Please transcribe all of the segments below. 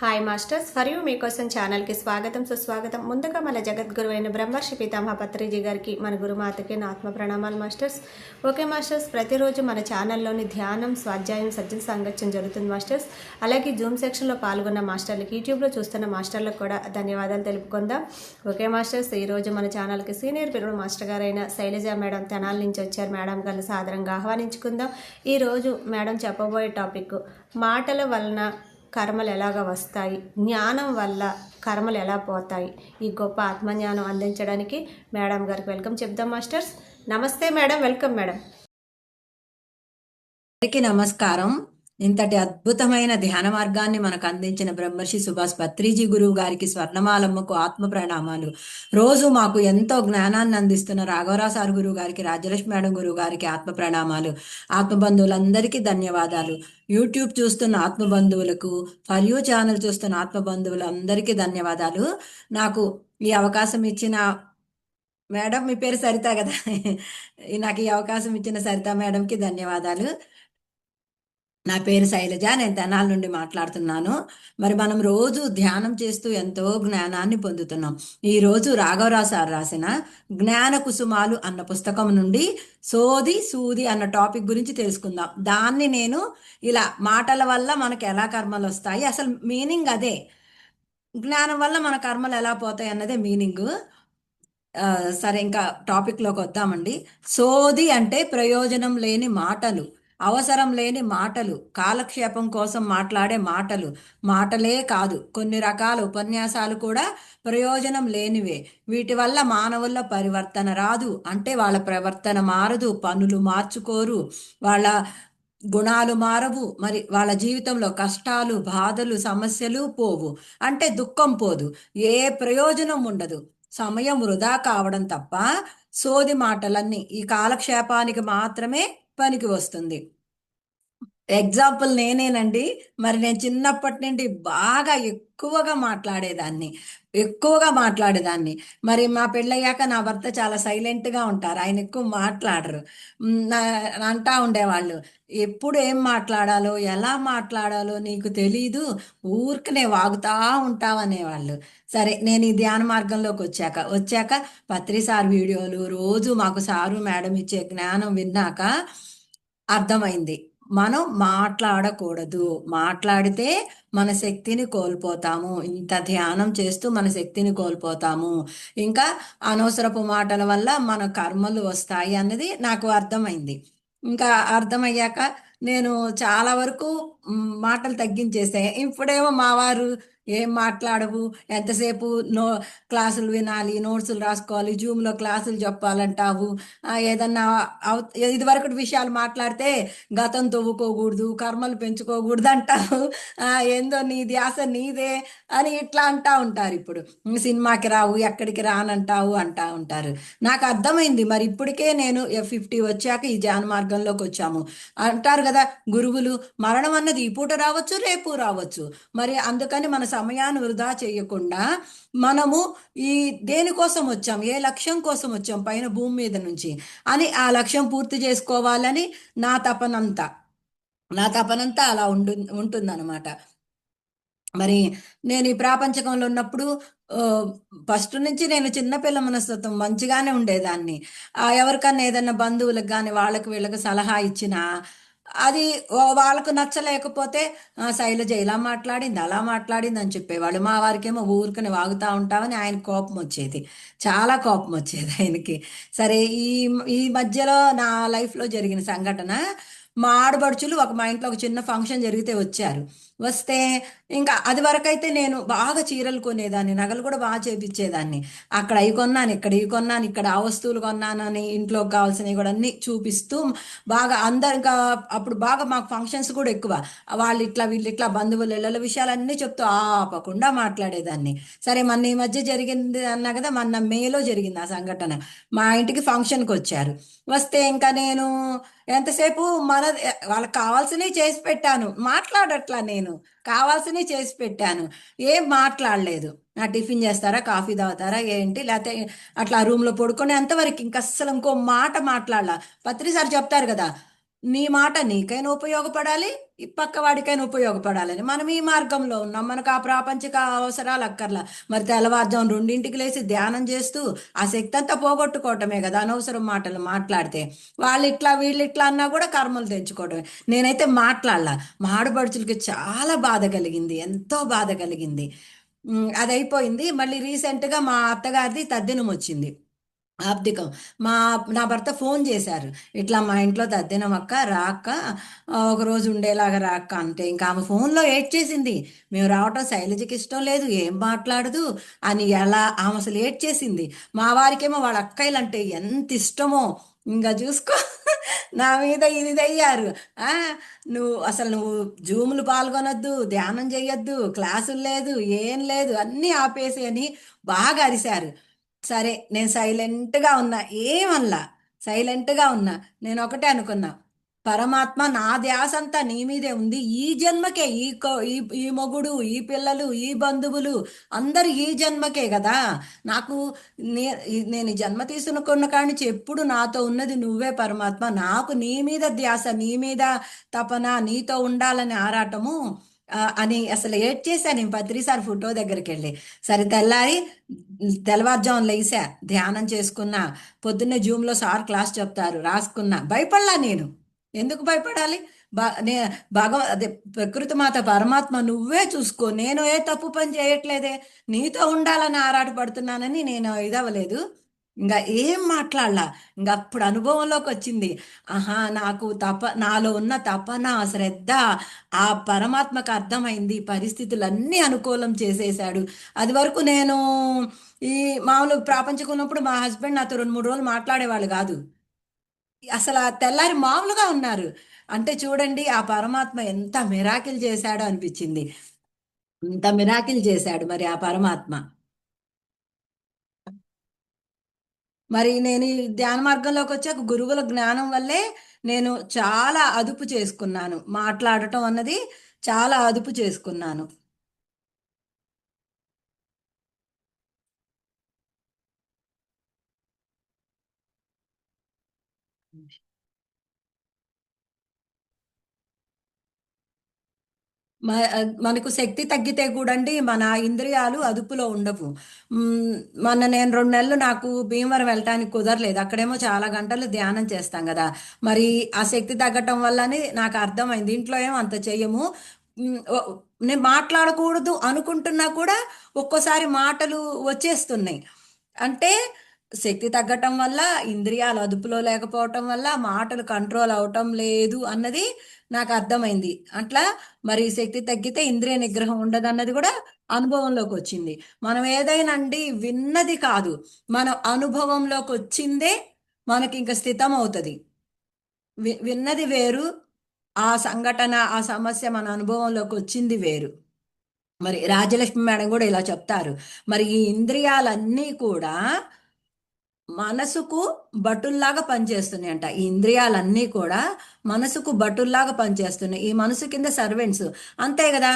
Hi masters for you మీకోసం ఛానల్కి స్వాగతం సుస్వాగతం. ముందుగా మన జగద్గురు అయిన బ్రహ్మర్షి పితామహ పత్రిజీ గారికి, మన గురుమాతకి నా ఆత్మ ప్రణామాలు మాస్టర్స్. ఓకే మాస్టర్స్, ప్రతిరోజు మన ఛానల్లోని ధ్యానం, స్వాధ్యాయం, సజ్జన సాంగత్యం జరుగుతుంది మాస్టర్స్. అలాగే జూమ్ సెక్షన్లో పాల్గొన్న మాస్టర్లకి, యూట్యూబ్లో చూస్తున్న మాస్టర్లకు కూడా ధన్యవాదాలు తెలుపుకుందాం. ఓకే మాస్టర్స్, ఈరోజు మన ఛానల్కి సీనియర్ పిల్లలు మాస్టర్ గారైన శైలజ మేడం తెనాల నుంచి వచ్చారు. మేడం గారిని సాదరంగా ఆహ్వానించుకుందాం. ఈరోజు మేడం చెప్పబోయే టాపిక్ మాటల వలన కర్మలు ఎలాగ వస్తాయి, జ్ఞానం వల్ల కర్మలు ఎలా పోతాయి, ఈ గొప్ప ఆత్మజ్ఞానం అందించడానికి మేడం గారికి వెల్కమ్ చెప్దాం మాస్టర్స్. నమస్తే మేడం, వెల్కమ్ మేడం. అందరికీ నమస్కారం. ఇంతటి అద్భుతమైన ధ్యాన మార్గాన్ని మనకు అందించిన బ్రహ్మర్షి సుభాష్ పత్రిజీ గురువు గారికి, స్వర్ణమాలమ్మకు ఆత్మ ప్రణామాలు. రోజు మాకు ఎంతో జ్ఞానాన్ని అందిస్తున్న రాఘవరావు సార్ గురువు గారికి, రాజ్యలక్ష్మి మేడం గురువు గారికి ఆత్మ ప్రణామాలు. ఆత్మబంధువులందరికీ ధన్యవాదాలు. యూట్యూబ్ చూస్తున్న ఆత్మబంధువులకు, ఫర్ యూ ఛానల్ చూస్తున్న ఆత్మబంధువులందరికీ ధన్యవాదాలు. నాకు ఈ అవకాశం ఇచ్చిన మేడం, మీ పేరు సరిత కదా, నాకు ఈ అవకాశం ఇచ్చిన సరిత మేడంకి ధన్యవాదాలు. నా పేరు శైలజ, నేను తెనాల నుండి మాట్లాడుతున్నాను. మరి మనం రోజు ధ్యానం చేస్తూ ఎంతో జ్ఞానాన్ని పొందుతున్నాం. ఈరోజు రాఘవరావు సార్ రాసిన జ్ఞాన కుసుమాలు అన్న పుస్తకం నుండి సోది సూది అన్న టాపిక్ గురించి తెలుసుకుందాం. దాన్ని నేను ఇలా మాటల వల్ల మనకు ఎలా కర్మలు వస్తాయి, అసలు మీనింగ్ అదే. జ్ఞానం వల్ల మన కర్మలు ఎలా పోతాయి అన్నదే మీనింగ్. సరే, ఇంకా టాపిక్లోకి వద్దామండి. సోది అంటే ప్రయోజనం లేని మాటలు, అవసరం లేని మాటలు, కాలక్షేపం కోసం మాట్లాడే మాటలు. మాటలే కాదు, కొన్ని రకాల ఉపన్యాసాలు కూడా ప్రయోజనం లేనివే. వీటి వల్ల మానవుల్లో పరివర్తన రాదు, అంటే వాళ్ళ ప్రవర్తన మారదు, పనులు మార్చుకోరు, వాళ్ళ గుణాలు మారవు, మరి వాళ్ళ జీవితంలో కష్టాలు, బాధలు, సమస్యలు పోవు, అంటే దుఃఖం పోదు, ఏ ప్రయోజనం ఉండదు, సమయం వృధా కావడం తప్ప. సోది మాటలన్నీ ఈ కాలక్షేపానికి మాత్రమే పనికి వస్తుంది. ఎగ్జాంపుల్ నేనేనండి. మరి నేను చిన్నప్పటి నుండి బాగా ఎక్కువగా మాట్లాడేదాన్ని. మరి మా పెళ్ళయ్యాక నా భర్త చాలా సైలెంట్గా ఉంటారు, ఆయన ఎక్కువ మాట్లాడరు. అంటా ఉండేవాళ్ళు, ఎప్పుడు ఏం మాట్లాడాలో, ఎలా మాట్లాడాలో నీకు తెలీదు, ఊరికనే వాగుతా ఉంటావు అనేవాళ్ళు. సరే, నేను ఈ ధ్యాన మార్గంలోకి వచ్చాక పత్రి సార్ వీడియోలు రోజు మాకు సారు మేడం ఇచ్చే జ్ఞానం విన్నాక అర్థమైంది, మనం మాట్లాడకూడదు. మాట్లాడితే మన శక్తిని కోల్పోతాము. ఇంత ధ్యానం చేస్తూ మన శక్తిని కోల్పోతాము. ఇంకా అనవసరపు మాటల వల్ల మన కర్మలు వస్తాయి అన్నది నాకు అర్థమైంది. ఇంకా అర్థమయ్యాక నేను చాలా వరకు మాటలు తగ్గించేసే. ఇప్పుడేమో మా వారు, ఏం మాట్లాడవు, ఎంతసేపు క్లాసులు వినాలి, నోట్సులు రాసుకోవాలి, జూమ్లో క్లాసులు చెప్పాలంటావు, ఏదన్నా ఇదివరకటి విషయాలు మాట్లాడితే గతం తవ్వుకోకూడదు, కర్మలు పెంచుకోకూడదు అంటావు, ఏందో నీ ధ్యాస నీదే అని ఇట్లా అంటా ఉంటారు. ఇప్పుడు సినిమాకి రావు, ఎక్కడికి రానంటావు అంటా ఉంటారు. నాకు అర్థమైంది, మరి ఇప్పటికే నేను 50 వచ్చాక ఈ ధ్యాన మార్గంలోకి వచ్చాము. అంటారు కదా గురువులు, మరణం అన్నది ఈ పూట రావచ్చు, రేపు రావచ్చు. మరి అందుకని మన సమయాన్ని వృధా చేయకుండా మనము ఈ దేనికోసం వచ్చాం, ఏ లక్ష్యం కోసం వచ్చాం పైన భూమి మీద నుంచి అని, ఆ లక్ష్యం పూర్తి చేసుకోవాలని నా తపనంతా అలా ఉంటుందన్నమాట. మరి నేను ఈ ప్రాపంచకంలో ఉన్నప్పుడు ఫస్ట్ నుంచి నేను చిన్నపిల్ల మనస్తత్వం మంచిగానే ఉండేదాన్ని. ఎవరికన్నా ఏదన్నా బంధువులకు కానీ వాళ్ళకి వీళ్ళకి సలహా ఇచ్చినా అది వాళ్ళకు నచ్చలేకపోతే శైలజ ఇలా మాట్లాడింది, అలా మాట్లాడింది అని చెప్పేవాళ్ళు. మా వారికేమో ఊరికని వాగుతూ ఉంటామని ఆయన కోపం వచ్చేది, చాలా కోపం వచ్చేది ఆయనకి. సరే, ఈ మధ్యలో నా లైఫ్లో జరిగిన సంఘటన, మా ఆడబడుచులు మా ఇంట్లో ఒక చిన్న ఫంక్షన్ జరిగితే వస్తే ఇంకా అది వరకైతే నేను బాగా చీరలు కొనేదాన్ని, నగలు కూడా బాగా చేపించేదాన్ని. అక్కడ అవి కొన్నాను, ఇక్కడ ఇవి కొన్నాను, ఇక్కడ ఆ వస్తువులు కొన్నాను అని ఇంట్లోకి కావాల్సినవి కూడా అన్ని చూపిస్తూ బాగా ఇంకా అప్పుడు బాగా మాకు ఫంక్షన్స్ కూడా ఎక్కువ. వాళ్ళు ఇట్లా వీళ్ళు ఇట్లా బంధువులు ఇళ్ళ విషయాలన్నీ చెప్తూ ఆపకుండా మాట్లాడేదాన్ని. సరే, మొన్న ఈ మధ్య జరిగింది అన్నా కదా, మొన్న మేలో జరిగింది ఆ సంఘటన. మా ఇంటికి ఫంక్షన్కి వస్తే ఇంకా నేను ఎంతసేపు వాళ్ళకి కావాల్సినవి చేసి పెట్టాను, మాట్లాడట్లా, నేను కావాల్సినవి చేసి పెట్టాను, ఏం మాట్లాడలేదు. టిఫిన్ చేస్తారా, కాఫీ తాగుతారా ఏంటి, లేకపోతే అట్లా రూమ్లో పడుకొని అంతవరకు ఇంక అస్సలు ఇంకో మాట మాట్లాడాల. పత్రి సార్ చెప్తారు కదా, నీ మాట నీకైనా ఉపయోగపడాలి, ఈ పక్కవాడికైనా ఉపయోగపడాలని మనం ఈ మార్గంలో ఉన్నాం. మనకు ఆ ప్రాపంచిక అవసరాలు అక్కర్లా. మరి తెల్లవారుజాము 2ంటికి లేచి ధ్యానం చేస్తూ ఆ శక్తి అంతా పోగొట్టుకోవటమే కదా అనవసరం మాటలు మాట్లాడితే. వాళ్ళు ఇట్లా వీళ్ళు ఇట్లా అన్నా కూడా కర్మలు తెచ్చుకోవడమే. నేనైతే మాట్లాడలా. మా ఆడపడుచులకి చాలా బాధ కలిగింది, ఎంతో బాధ కలిగింది. అది అయిపోయింది. మళ్ళీ రీసెంట్గా మా అత్తగారిది తద్దినం వచ్చింది, ఆబ్దికం. మా నా భర్త ఫోన్ చేశారు. ఇట్లా మా ఇంట్లో తద్దినం అక్క, రా అక్క, ఒకరోజు ఉండేలాగా రా అక్క అంటే ఇంకా ఆమె ఫోన్లో ఏడ్చేసింది. మేము రావటం శైలజకి ఇష్టం లేదు, ఏం మాట్లాడదు అని. ఎలా ఆమె అసలు ఏడ్చేసింది. మా వారికేమో వాళ్ళ అక్కయ్యలు అంటే ఎంత ఇష్టమో ఇంకా చూసుకో. నా మీద ఇది అయ్యారు. ఆ, నువ్వు జూములు పాల్గొనొద్దు, ధ్యానం చేయొద్దు, క్లాసులు లేదు, ఏం లేదు, అన్నీ ఆపేసి అని బాగా అరిశారు. సరే నేను సైలెంట్గా ఉన్నా, ఏమల్లా, సైలెంట్గా ఉన్నా. నేను ఒకటే అనుకున్నా, పరమాత్మ నా ధ్యాస అంతా నీ మీదే ఉంది. ఈ జన్మకే ఈ మొగుడు, ఈ పిల్లలు, ఈ బంధువులు అందరు ఈ జన్మకే కదా నాకు. నేను ఈ జన్మ తీసుకున్న కాడి నుంచి ఎప్పుడు నాతో ఉన్నది నువ్వే పరమాత్మ. నాకు నీ మీద ధ్యాస, నీ మీద తపన, నీతో ఉండాలని ఆరాటము అని అసలు ఏడ్చేసా నేను పత్రిసారి ఫోటో దగ్గరికి వెళ్ళి. సరే తెల్లవారుజామున లేసా, ధ్యానం చేసుకున్నా. పొద్దున్నే జూమ్లో సార్ క్లాస్ చెప్తారు, రాసుకున్నా. భయపడలా నేను. ఎందుకు భయపడాలి? నే అదే ప్రకృతి మాత పరమాత్మ నువ్వే చూసుకో, నేను ఏ తప్పు పని చేయట్లేదే, నీతో ఉండాలని ఆరాటపడుతున్నానని నేను ఇదవ్వలేదు. ఇంకా ఏం మాట్లాడలా. ఇంకా అప్పుడు అనుభవంలోకి వచ్చింది. ఆహా, నాలో ఉన్న తపన, శ్రద్ధ ఆ పరమాత్మకు అర్థమైంది. పరిస్థితులన్నీ అనుకూలం చేసేసాడు. అది వరకు నేను ఈ మామూలు ప్రాపంచికం ఉన్నప్పుడు మా హస్బెండ్ నాతో 2-3 రోజులు మాట్లాడేవాళ్ళు కాదు. అసలు ఆ తెల్లారి మామూలుగా ఉన్నారు. అంటే చూడండి ఆ పరమాత్మ ఎంత మిరాకిల్ చేశాడో అనిపించింది. ఎంత మిరాకిల్ చేశాడు మరి ఆ పరమాత్మ. మరి నేను ఈ ధ్యాన మార్గంలోకి వచ్చాక గురువుల జ్ఞానం వల్లే నేను చాలా అదుపు చేసుకున్నాను. మాట్లాడటం అన్నది చాలా అదుపు చేసుకున్నాను. మనకు శక్తి తగ్గితే కూడండి మన ఇంద్రియాలు అదుపులో ఉండవు. మ్, మొన్న నేను 2 నెలలు నాకు భీమవరం వెళ్ళటానికి కుదరలేదు. అక్కడేమో చాలా గంటలు ధ్యానం చేస్తాం కదా. మరి ఆ శక్తి తగ్గటం వల్లనే నాకు అర్థమైంది, ఇంట్లో ఏమో అంత చెయ్యము. నేను మాట్లాడకూడదు అనుకుంటున్నా కూడా ఒక్కోసారి మాటలు వచ్చేస్తున్నాయి. అంటే శక్తి తగ్గటం వల్ల, ఇంద్రియాలు అదుపులో లేకపోవటం వల్ల మాటలు కంట్రోల్ అవటం లేదు అన్నది నాకు అర్థమైంది. అట్లా మరి శక్తి తగ్గితే ఇంద్రియ నిగ్రహం ఉండదన్నది కూడా అనుభవంలోకి వచ్చింది. మనం ఏదైనా అండి విన్నది కాదు, మనం అనుభవంలోకి వచ్చిందే మనకి ఇంకా స్థితం అవుతుంది. విన్నది వేరు, ఆ సంఘటన, ఆ సమస్య మన అనుభవంలోకి వచ్చింది వేరు. మరి రాజలక్ష్మి మేడం కూడా ఇలా చెప్తారు. మరి ఈ ఇంద్రియాలన్నీ కూడా మనసుకు బటుల్లాగా పనిచేస్తున్నాయి అంట. ఈ ఇంద్రియాలన్నీ కూడా మనసుకు బటుల్లాగా పనిచేస్తున్నాయి. ఈ మనసు కింద సర్వెంట్స్, అంతే కదా.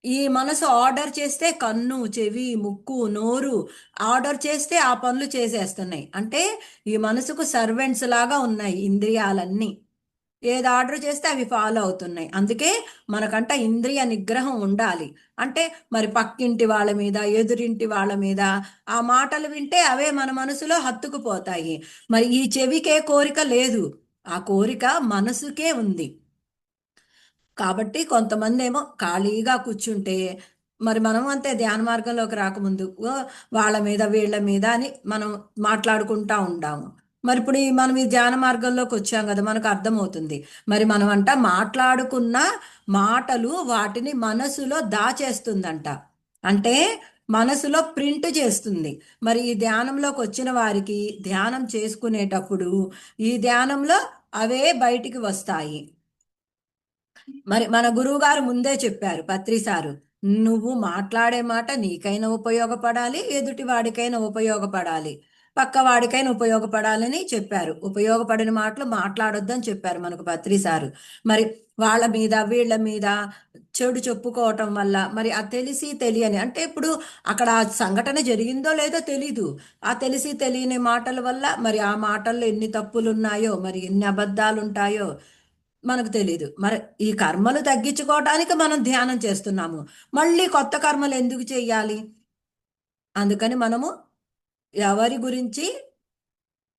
ఈ మనసు ఆర్డర్ చేస్తే కన్ను, చెవి, ముక్కు, నోరు ఆర్డర్ చేస్తే ఆ పనులు చేసేస్తున్నాయి. అంటే ఈ మనసుకు సర్వెంట్స్ లాగా ఉన్నాయి ఇంద్రియాలన్నీ. ఏది ఆర్డర్ చేస్తే అవి ఫాలో అవుతున్నాయి. అందుకే మనకంట ఇంద్రియ నిగ్రహం ఉండాలి. అంటే మరి పక్కింటి వాళ్ళ మీద, ఎదురింటి వాళ్ళ మీద ఆ మాటలు వింటే అవే మన మనసులో హత్తుకుపోతాయి. మరి ఈ చెవికే కోరిక లేదు, ఆ కోరిక మనసుకే ఉంది. కాబట్టి కొంతమంది ఏమో ఖాళీగా కూర్చుంటే, మరి మనం అంతే ధ్యాన మార్గంలోకి రాకముందు వాళ్ళ మీద వీళ్ళ మీద అని మనం మాట్లాడుకుంటా ఉంటాము. మరి ఇప్పుడు మనం ఈ ధ్యాన మార్గంలోకి వచ్చాం కదా, మనకు అర్థమవుతుంది. మరి మనం అంట మాట్లాడుకున్న మాటలు వాటిని మనసులో దాచేస్తుందంట. అంటే మనసులో ప్రింట్ చేస్తుంది. మరి ఈ ధ్యానంలోకి వచ్చిన వారికి ధ్యానం చేసుకునేటప్పుడు ఈ ధ్యానంలో అవే బయటికి వస్తాయి. మరి మన గురువు గారు ముందే చెప్పారు, పత్రి సారు, నువ్వు మాట్లాడే మాట నీకైనా ఉపయోగపడాలి, ఎదుటి వాడికైనా ఉపయోగపడాలి, పక్క వాడికైనా ఉపయోగపడాలని చెప్పారు. ఉపయోగపడిన మాటలు మాట్లాడొద్దని చెప్పారు మనకు పత్రి సారు. మరి వాళ్ళ మీద వీళ్ళ మీద చెడు చెప్పుకోవటం వల్ల మరి ఆ తెలిసి తెలియని, అంటే ఇప్పుడు అక్కడ ఆ సంఘటన జరిగిందో లేదో తెలీదు, ఆ తెలిసి తెలియని మాటల వల్ల మరి ఆ మాటల్లో ఎన్ని తప్పులు ఉన్నాయో, మరి ఎన్ని అబద్ధాలు ఉంటాయో మనకు తెలియదు. మరి ఈ కర్మలు తగ్గించుకోవటానికి మనం ధ్యానం చేస్తున్నాము. మళ్ళీ కొత్త కర్మలు ఎందుకు చెయ్యాలి? అందుకని మనము ఎవరి గురించి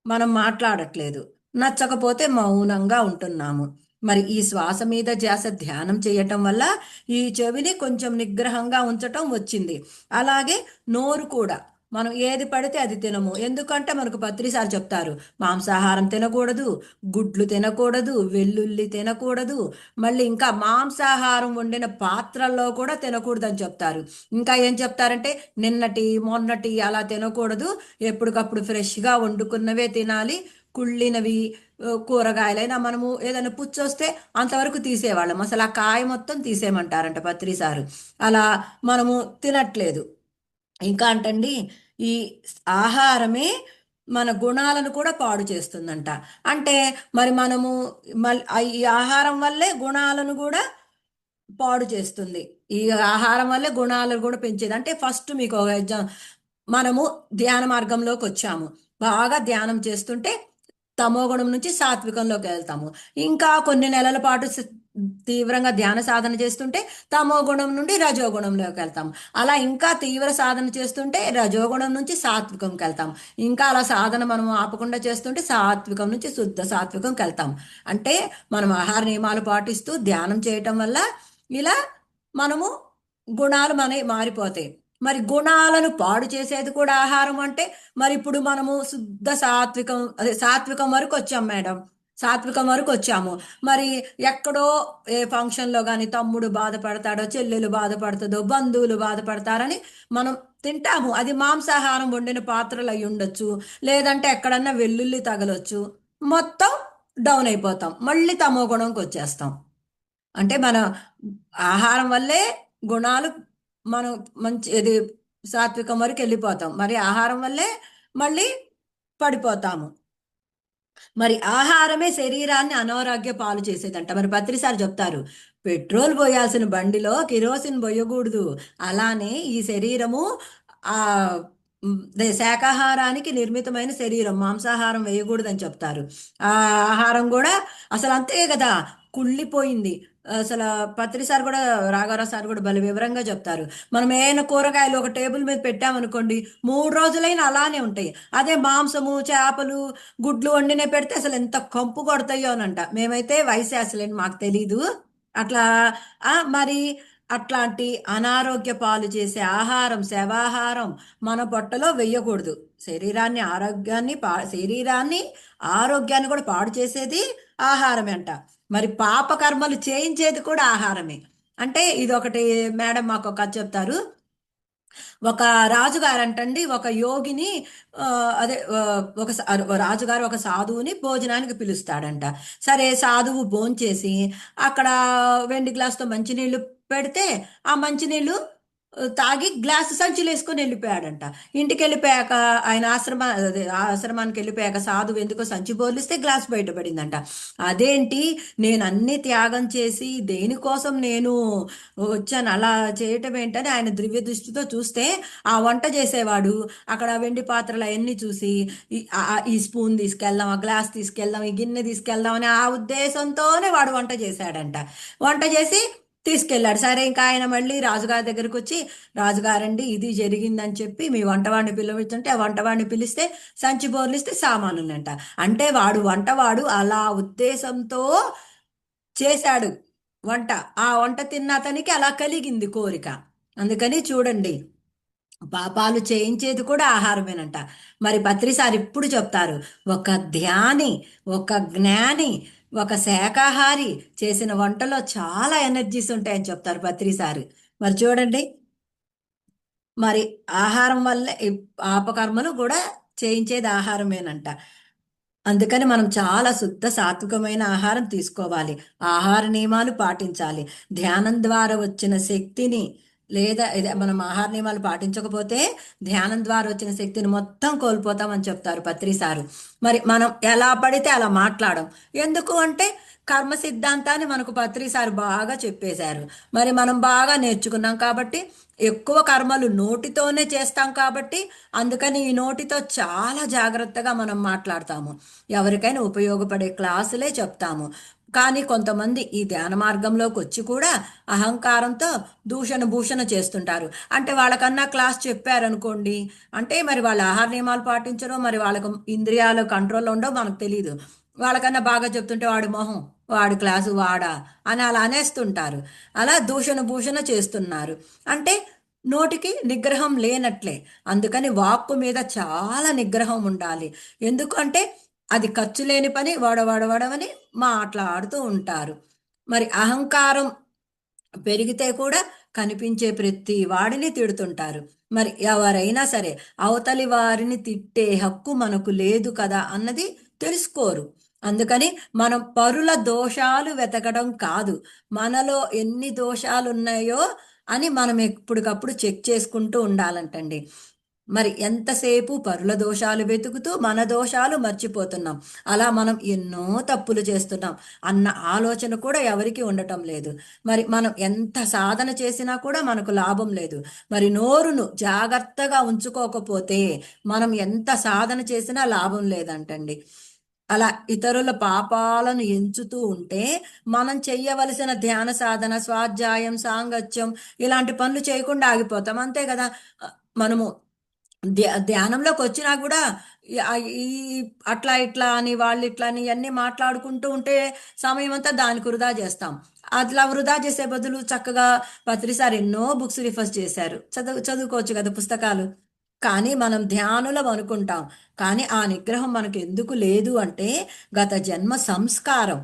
మనం మాట్లాడట్లేదు. నచ్చకపోతే మౌనంగా ఉంటున్నాము. మరి ఈ శ్వాస మీద ధ్యాస ధ్యానం చేయటం వల్ల ఈ చెవిని కొంచెం నిగ్రహంగా ఉంచటం వచ్చింది. అలాగే నోరు కూడా మనం ఏది పడితే అది తినము. ఎందుకంటే మనకు పత్రిసారి చెప్తారు, మాంసాహారం తినకూడదు, గుడ్లు తినకూడదు, వెల్లుల్లి తినకూడదు, మళ్ళీ ఇంకా మాంసాహారం వండిన పాత్రల్లో కూడా తినకూడదు అని చెప్తారు. ఇంకా ఏం చెప్తారంటే నిన్నటి మొన్నటి అలా తినకూడదు, ఎప్పటికప్పుడు ఫ్రెష్గా వండుకున్నవే తినాలి, కుళ్ళినవి కూరగాయలైనా మనము ఏదైనా పుచ్చొస్తే అంతవరకు తీసేవాళ్ళం, అసలు ఆ కాయ మొత్తం తీసేయమంటారంట పత్రిసారు. అలా మనము తినట్లేదు. ఇంకా అంటండి, ఈ ఆహారమే మన గుణాలను కూడా పాడు చేస్తుందంట. అంటే మరి మనము ఈ ఆహారం వల్లే గుణాలను కూడా పాడు చేస్తుంది. ఈ ఆహారం వల్లే గుణాలను కూడా పెంచేది. అంటే ఫస్ట్ మీకు ఒక మనము ధ్యాన మార్గంలోకి వచ్చాము, బాగా ధ్యానం చేస్తుంటే తమోగుణం నుంచి సాత్వికంలోకి వెళ్తాము. ఇంకా కొన్ని నెలల పాటు తీవ్రంగా ధ్యాన సాధన చేస్తుంటే తమోగుణం నుండి రజోగుణంలోకి వెళ్తాం. అలా ఇంకా తీవ్ర సాధన చేస్తుంటే రజోగుణం నుంచి సాత్వికంకి వెళ్తాం. ఇంకా అలా సాధన మనం ఆపకుండా చేస్తుంటే సాత్వికం నుంచి శుద్ధ సాత్వికంకి వెళ్తాం. అంటే మనం ఆహార నియమాలు పాటిస్తూ ధ్యానం చేయటం వల్ల ఇలా మనము గుణాలు మనవి మారిపోతాయి. మరి గుణాలను పాడు చేసేది కూడా ఆహారం అంటే మరి ఇప్పుడు మనము శుద్ధ సాత్వికం, అదే సాత్వికం వరకు వచ్చాం మేడం, సాత్వికం వరకు వచ్చాము. మరి ఎక్కడో ఏ ఫంక్షన్లో కానీ తమ్ముడు బాధపడతాడో, చెల్లెలు బాధపడుతుందో, బంధువులు బాధపడతారని మనం తింటాము. అది మాంసాహారం వండిన పాత్రలు అయి ఉండొచ్చు, లేదంటే ఎక్కడన్నా వెల్లుల్లి తగలొచ్చు, మొత్తం డౌన్ అయిపోతాం, మళ్ళీ తమో గుణంకి వచ్చేస్తాం. అంటే మన ఆహారం వల్లే గుణాలు మనం మంచి ఇది సాత్వికం వరకు వెళ్ళిపోతాం, మరి ఆహారం వల్లే మళ్ళీ పడిపోతాము. మరి ఆహారమే శరీరాన్ని అనారోగ్య పాలు చేసేదంట. మరి పత్రిసారి చెప్తారు, పెట్రోల్ పోయాల్సిన బండిలో కిరోసిన్ పోయకూడదు. అలానే ఈ శరీరము ఆ శాకాహారానికి నిర్మితమైన శరీరం, మాంసాహారం వేయకూడదని చెప్తారు. ఆ ఆహారం కూడా అసలు అంతే కదా, కుళ్ళిపోయింది. అసలు పత్రిసారి కూడా, రాఘవరావు సార్ కూడా భలే వివరంగా చెప్తారు. మనం ఏమైనా కూరగాయలు ఒక టేబుల్ మీద పెట్టామనుకోండి, 3 రోజులైనా అలానే ఉంటాయి. అదే మాంసము, చేపలు, గుడ్లు వండినే పెడితే అసలు ఎంత కంపు కొడతాయో అనంట. మేమైతే వయసు అసలేంటి మాకు తెలీదు అట్లా. మరి అట్లాంటి అనారోగ్య పాలు చేసే ఆహారం, శవాహారం మన పొట్టలో వెయ్యకూడదు. శరీరాన్ని ఆరోగ్యాన్ని కూడా పాడు చేసేది ఆహారమే అంట. మరి పాప కర్మలు చేయించేది కూడా ఆహారమే. అంటే ఇది ఒకటి మేడం మాకు ఒక కథ చెప్తారు. ఒక రాజుగారు అంటండి ఒక యోగిని, అదే రాజుగారు ఒక సాధువుని భోజనానికి పిలుస్తాడంట. సరే సాధువు భోంచేసి అక్కడ వెండి గ్లాస్తో మంచినీళ్ళు పెడితే ఆ మంచినీళ్ళు తాగి గ్లాసు సంచులు వేసుకొని వెళ్ళిపోయాడంట. ఇంటికి వెళ్ళిపోయాక ఆయన ఆశ్రమానికి వెళ్ళిపోయాక సాధువు ఎందుకో సంచి బోర్లిస్తే గ్లాస్ బయటపడిందంట. అదేంటి, నేను అన్ని త్యాగం చేసి దేనికోసం నేను వచ్చాను, అలా చేయటం ఏంటని ఆయన దివ్య దృష్టితో చూస్తే ఆ వంట చేసేవాడు అక్కడ వెండి పాత్రలు అవన్నీ చూసి ఈ స్పూన్ తీసుకెళ్దాం, ఆ గ్లాస్ తీసుకెళ్దాం, ఈ గిన్నె తీసుకెళ్దాం అని ఆ ఉద్దేశంతోనే వాడు వంట చేశాడంట. వంట చేసి తీసుకెళ్ళాడు. సరే ఇంకా ఆయన మళ్ళీ రాజుగారి దగ్గరికి వచ్చి, రాజుగారండి ఇది జరిగిందని చెప్పి మీ వంటవాడిని పిలవిస్తుంటే ఆ వంటవాడిని పిలిస్తే సంచి బోర్లిస్తే సామానుందంట. అంటే వాడు వంటవాడు అలా ఉద్దేశంతో చేశాడు వంట. ఆ వంట తిన్న అతనికి అలా కలిగింది కోరిక. అందుకని చూడండి, పాపాలు చేయించేది కూడా ఆహారమేనంట. మరి పత్రిసారి ఇప్పుడు చెప్తారు, ఒక ధ్యాని, ఒక జ్ఞాని, ఒక శాకాహారి చేసిన వంటలో చాలా ఎనర్జీస్ ఉంటాయని చెప్తారు పత్రిసారి. మరి చూడండి, మరి ఆహారం వల్లే ఈ పాపకర్మలు కూడా చేయించేది ఆహారమేనంట. అందుకని మనం చాలా శుద్ధ సాత్వికమైన ఆహారం తీసుకోవాలి, ఆహార నియమాలు పాటించాలి. ధ్యానం ద్వారా వచ్చిన శక్తిని, లేదా మనం ఆహార నియమాలు పాటించకపోతే ధ్యానం ద్వారా వచ్చిన శక్తిని మొత్తం కోల్పోతామని చెప్తారు పత్రిసారు. మరి మనం ఎలా పడితే అలా మాట్లాడం ఎందుకు అంటే కర్మ సిద్ధాంతాన్ని మనకు పత్రిసారు బాగా చెప్పేశారు. మరి మనం బాగా నేర్చుకున్నాం కాబట్టి, ఎక్కువ కర్మలు నోటితోనే చేస్తాం కాబట్టి, అందుకని ఈ నోటితో చాలా జాగ్రత్తగా మనం మాట్లాడతాము. ఎవరికైనా ఉపయోగపడే క్లాసులే చెప్తాము. కానీ కొంతమంది ఈ ధ్యాన మార్గంలోకి వచ్చి కూడా అహంకారంతో దూషణ భూషణ చేస్తుంటారు. అంటే వాళ్ళకన్నా క్లాస్ చెప్పారనుకోండి, అంటే మరి వాళ్ళ ఆహార నియమాలు పాటించడం, మరి వాళ్ళకు ఇంద్రియాలు కంట్రోల్లో ఉండవు, మనకు తెలియదు. వాళ్ళకన్నా బాగా చెప్తుంటే వాడి మొహం, వాడి క్లాసు వాడా అని అలా అనేస్తుంటారు. అలా దూషణ భూషణ చేస్తున్నారు. అంటే నోటికి నిగ్రహం లేనట్లే. అందుకని వాక్కు మీద చాలా నిగ్రహం ఉండాలి. ఎందుకంటే అది ఖర్చు లేని పని, వడవడవడవని మాట్లాడుతూ ఉంటారు. మరి అహంకారం పెరిగితే కూడా కనిపించే ప్రతి వాడిని తిడుతుంటారు. మరి ఎవరైనా సరే అవతలి వారిని తిట్టే హక్కు మనకు లేదు కదా అన్నది తెలుసుకోరు. అందుకని మనం పరుల దోషాలు వెతకడం కాదు, మనలో ఎన్ని దోషాలు ఉన్నాయో అని మనం ఎప్పటికప్పుడు చెక్ చేసుకుంటూ ఉండాలంటండి. మరి ఎంతసేపు పరుల దోషాలు వెతుకుతూ మన దోషాలు మర్చిపోతున్నాం. అలా మనం ఎన్నో తప్పులు చేస్తున్నాం అన్న ఆలోచన కూడా ఎవరికి ఉండటం లేదు. మరి మనం ఎంత సాధన చేసినా కూడా మనకు లాభం లేదు. మరి నోరును జాగ్రత్తగా ఉంచుకోకపోతే మనం ఎంత సాధన చేసినా లాభం లేదంటండి. అలా ఇతరుల పాపాలను ఎంచుతూ ఉంటే మనం చెయ్యవలసిన ధ్యాన సాధన, స్వాధ్యాయం, సాంగత్యం ఇలాంటి పనులు చేయకుండా ఆగిపోతాం. అంతే కదా. మనము ధ్యానంలోకి వచ్చినా కూడా ఈ అట్లా ఇట్లా అని వాళ్ళు ఇట్లా అని ఇవన్నీ మాట్లాడుకుంటూ ఉంటే సమయం అంతా దానికి వృధా చేస్తాం. అట్లా వృధా చేసే బదులు చక్కగా పత్రి సార్ ఎన్నో బుక్స్ రిఫర్ చేశారు, చదువుకోవచ్చు కదా పుస్తకాలు. కానీ మనం ధ్యానులం అనుకుంటాం, కానీ ఆ నిగ్రహం మనకు ఎందుకు లేదు అంటే గత జన్మ సంస్కారం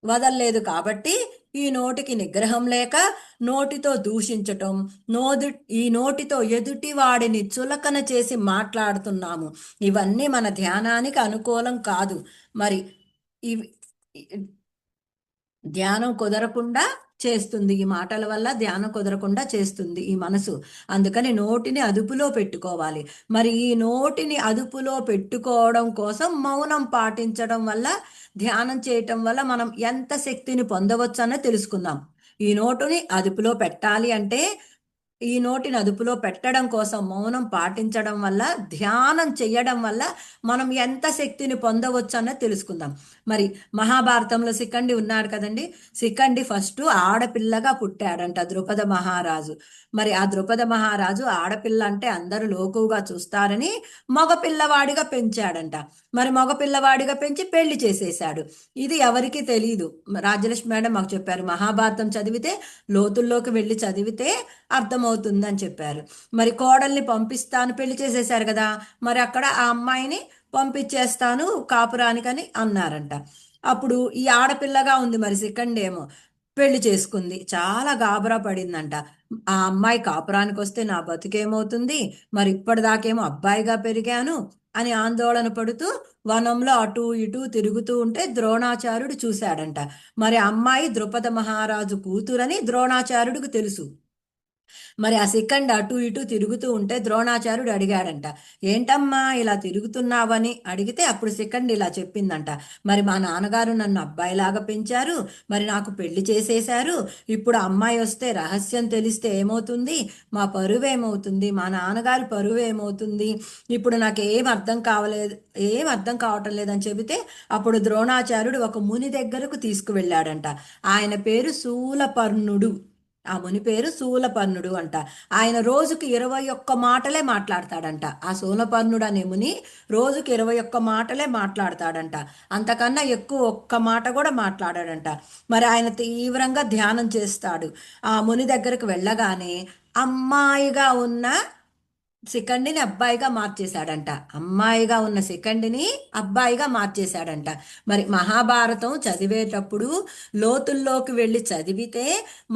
వదల్లేదు కాబట్టి ఈ నోటికి నిగ్రహం లేక నోటితో దూషించటం, నోదు ఈ నోటితో ఎదుటి వాడిని చులకన చేసి మాట్లాడుతున్నాము. ఇవన్నీ మన ధ్యానానికి అనుకూలం కాదు. మరి ఇవి ధ్యానం కుదరకుండా చేస్తుంది. ఈ మాటల వల్ల ధ్యానం కుదరకుండా చేస్తుంది ఈ మనసు. అందుకని నోటిని అదుపులో పెట్టుకోవాలి. మరి ఈ నోటిని అదుపులో పెట్టుకోవడం కోసం మౌనం పాటించడం వల్ల, ధ్యానం చేయటం వల్ల మనం ఎంత శక్తిని పొందవచ్చు అన్నది తెలుసుకుందాం. ఈ నోటుని అదుపులో పెట్టాలి అంటే, ఈ నోటిని అదుపులో పెట్టడం కోసం మౌనం పాటించడం వల్ల, ధ్యానం చెయ్యడం వల్ల మనం ఎంత శక్తిని పొందవచ్చు అన్నది తెలుసుకుందాం. మరి మహాభారతంలో శిఖండి ఉన్నాడు కదండి. శిఖండి ఫస్ట్ ఆడపిల్లగా పుట్టాడంట ద్రుపద మహారాజు. మరి ఆ ద్రుపద మహారాజు ఆడపిల్ల అంటే అందరూ లోకుగా చూస్తారని మగపిల్లవాడిగా పెంచాడంట. మరి మగపిల్లవాడిగా పెంచి పెళ్లి చేసేశాడు. ఇది ఎవరికీ తెలియదు. రాజ్యలక్ష్మి మేడం మాకు చెప్పారు, మహాభారతం చదివితే, లోతుల్లోకి వెళ్ళి చదివితే అర్థమవుతుందని చెప్పారు. మరి కోడల్ని పంపిస్తాను, పెళ్లి చేసేశారు కదా, మరి అక్కడ ఆ అమ్మాయిని పంపించేస్తాను కాపురానికని అన్నారంట. అప్పుడు ఈ ఆడపిల్లగా ఉంది మరి సెకండ్ ఏమో పెళ్లి చేసుకుంది. చాలా గాబరా పడిందంట. ఆ అమ్మాయి కాపురానికి వస్తే నా బతుకేమవుతుంది, మరి ఇప్పటిదాకేమో అబ్బాయిగా పెరిగాను అని ఆందోళన పడుతూ వనంలో అటూ ఇటూ తిరుగుతూ ఉంటే ద్రోణాచార్యుడు చూశాడంట. మరి అమ్మాయి ద్రుపద మహారాజు కూతురని ద్రోణాచార్యుడికి తెలుసు. మరి ఆ సెకండ్ అటు ఇటు తిరుగుతూ ఉంటే ద్రోణాచార్యుడు అడిగాడంట, ఏంటమ్మా ఇలా తిరుగుతున్నావని అడిగితే అప్పుడు సెకండ్ ఇలా చెప్పిందంట, మరి మా నాన్నగారు నన్ను అబ్బాయిలాగా పెంచారు, మరి నాకు పెళ్లి చేసేశారు, ఇప్పుడు అమ్మాయి వస్తే రహస్యం తెలిస్తే ఏమవుతుంది, మా పరువు ఏమవుతుంది, మా నాన్నగారి పరువు ఏమవుతుంది, ఇప్పుడు నాకు ఏం అర్థం కావటం లేదని చెబితే అప్పుడు ద్రోణాచార్యుడు ఒక ముని దగ్గరకు తీసుకువెళ్ళాడంట. ఆయన పేరు శూలపర్ణుడు. ఆ ముని పేరు శూలపర్ణుడు అంట. ఆయన రోజుకి 21 మాటలే మాట్లాడతాడంట. ఆ శూలపర్ణుడు అనే ముని రోజుకి 21 మాటలే మాట్లాడతాడంట. అంతకన్నా ఎక్కువ ఒక్క మాట కూడా మాట్లాడాడంట. మరి ఆయన తీవ్రంగా ధ్యానం చేస్తాడు. ఆ ముని దగ్గరకు వెళ్ళగానే అమ్మాయిగా ఉన్న శిఖండిని అబ్బాయిగా మార్చేశాడంట. అమ్మాయిగా ఉన్న శిఖండిని అబ్బాయిగా మార్చేశాడంట. మరి మహాభారతం చదివేటప్పుడు లోతుల్లోకి వెళ్ళి చదివితే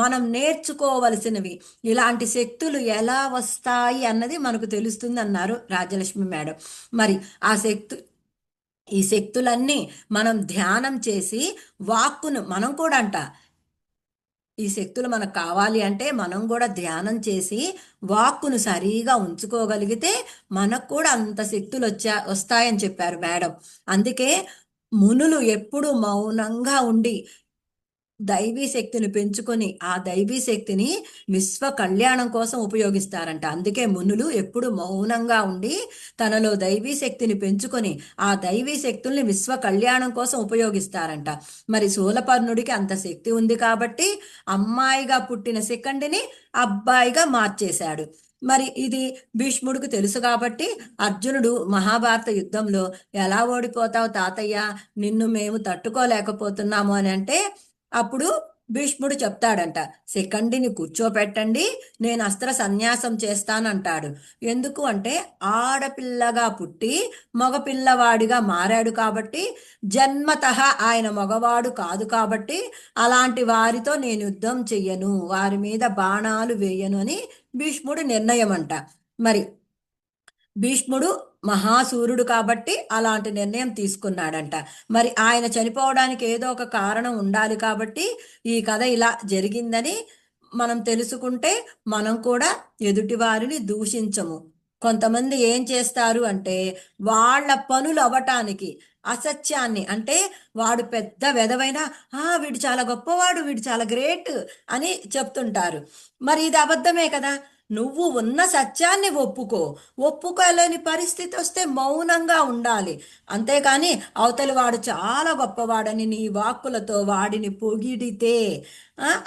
మనం నేర్చుకోవలసినవి, ఇలాంటి శక్తులు ఎలా వస్తాయి అన్నది మనకు తెలుస్తుంది అన్నారు రాజ్యలక్ష్మి మేడం. మరి ఈ శక్తులన్నీ మనం ధ్యానం చేసి వాక్కును మనం కూడా అంట, ఈ శక్తులు మనకు కావాలి అంటే మనం కూడా ధ్యానం చేసి వాక్కును సరిగా ఉంచుకోగలిగితే మనకు కూడా అంత శక్తులు వస్తాయని చెప్పారు మేడం. అందుకే మునులు ఎప్పుడు మౌనంగా ఉండి దైవీ శక్తిని పెంచుకొని ఆ దైవీ శక్తిని విశ్వ కళ్యాణం కోసం ఉపయోగిస్తారంట. అందుకే మునులు ఎప్పుడు మౌనంగా ఉండి తనలో దైవీ శక్తిని పెంచుకొని ఆ దైవీ శక్తుల్ని విశ్వ కళ్యాణం కోసం ఉపయోగిస్తారంట. మరి శూలపర్ణుడికి అంత శక్తి ఉంది కాబట్టి అమ్మాయిగా పుట్టిన శిఖండిని అబ్బాయిగా మార్చేశాడు. మరి ఇది భీష్ముడికి తెలుసు కాబట్టి అర్జునుడు మహాభారత యుద్ధంలో ఎలా ఓడిపోతావు తాతయ్య, నిన్ను మేము తట్టుకోలేకపోతున్నాము అని అంటే అప్పుడు భీష్ముడు చెప్తాడంట, శిఖండిని కూర్చోపెట్టండి, నేను అస్త్ర సన్యాసం చేస్తానంటాడు. ఎందుకు అంటే ఆడపిల్లగా పుట్టి మగపిల్లవాడిగా మారాడు కాబట్టి, జన్మతః ఆయన మగవాడు కాదు కాబట్టి అలాంటి వారితో నేను యుద్ధం చెయ్యను, వారి మీద బాణాలు వేయను అని భీష్ముడు నిర్ణయం అంట. మరి భీష్ముడు మహాసూరుడు కాబట్టి అలాంటి నిర్ణయం తీసుకున్నాడంట. మరి ఆయన చనిపోవడానికి ఏదో ఒక కారణం ఉండాలి కాబట్టి ఈ కథ ఇలా జరిగిందని మనం తెలుసుకుంటే మనం కూడా ఎదుటి వారిని దూషించము. కొంతమంది ఏం చేస్తారు అంటే వాళ్ళ పనులు అవ్వటానికి అసత్యాన్ని, అంటే వాడు పెద్ద వెధవైనా వీడు చాలా గొప్పవాడు, వీడు చాలా గ్రేట్ అని చెప్తుంటారు. మరి ఇది అబద్ధమే కదా. నువ్వు ఉన్న సత్యాన్ని ఒప్పుకోలేని పరిస్థితి వస్తే మౌనంగా ఉండాలి. అంతేకాని అవతలి వాడు చాలా గొప్పవాడని నీ వాక్కులతో వాడిని పొగిడితే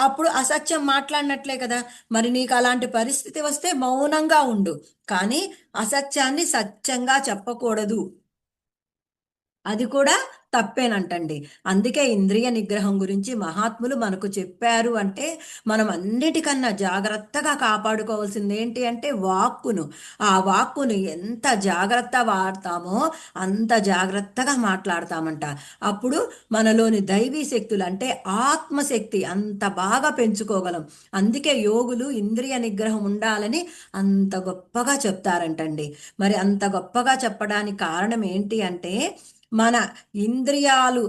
అప్పుడు అసత్యం మాట్లాడినట్లే కదా. మరి నీకు అలాంటి పరిస్థితి వస్తే మౌనంగా ఉండు, కానీ అసత్యాన్ని సత్యంగా చెప్పకూడదు. అది కూడా తప్పేనంటండి. అందుకే ఇంద్రియ నిగ్రహం గురించి మహాత్ములు మనకు చెప్పారు అంటే మనం అన్నిటికన్నా జాగ్రత్తగా కాపాడుకోవాల్సింది ఏంటి అంటే వాక్కును. ఆ వాక్కును ఎంత జాగ్రత్త వాడతామో అంత జాగ్రత్తగా మాట్లాడతామంట. అప్పుడు మనలోని దైవీ శక్తులు అంటే ఆత్మశక్తి అంత బాగా పెంచుకోగలం. అందుకే యోగులు ఇంద్రియ నిగ్రహం ఉండాలని అంత గొప్పగా చెప్తారంటండి. మరి అంత గొప్పగా చెప్పడానికి కారణం ఏంటి అంటే మన ఇంద్రియాలు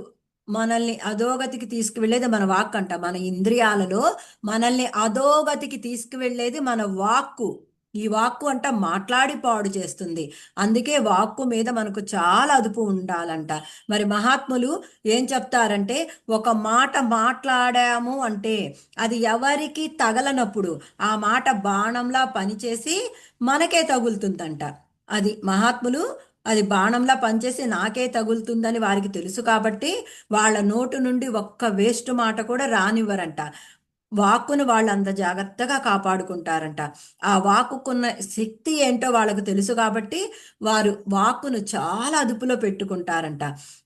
మనల్ని అధోగతికి తీసుకువెళ్ళేది మన వాక్ అంట. మన ఇంద్రియాలలో మనల్ని అధోగతికి తీసుకువెళ్ళేది మన వాక్కు. ఈ వాక్కు అంట మాట్లాడి పాడు చేస్తుంది. అందుకే వాక్కు మీద మనకు చాలా అదుపు ఉండాలంట. మరి మహాత్ములు ఏం చెప్తారంటే ఒక మాట మాట్లాడాము అంటే అది ఎవరికి తగలనప్పుడు ఆ మాట బాణంలా పనిచేసి మనకే తగులుతుందంట. అది మహాత్ములు అది బాణంలా పనిచేసి నాకే తగులుతుందని వారికి తెలుసు కాబట్టి వాళ్ళ నోటు నుండి ఒక్క వేస్ట్ మాట కూడా రానివ్వరంట. వాక్కును వాళ్ళు అంత జాగ్రత్తగా కాపాడుకుంటారంట. ఆ వాక్కుకున్న శక్తి ఏంటో వాళ్ళకు తెలుసు కాబట్టి వారు వాక్కును చాలా అదుపులో పెట్టుకుంటారంట.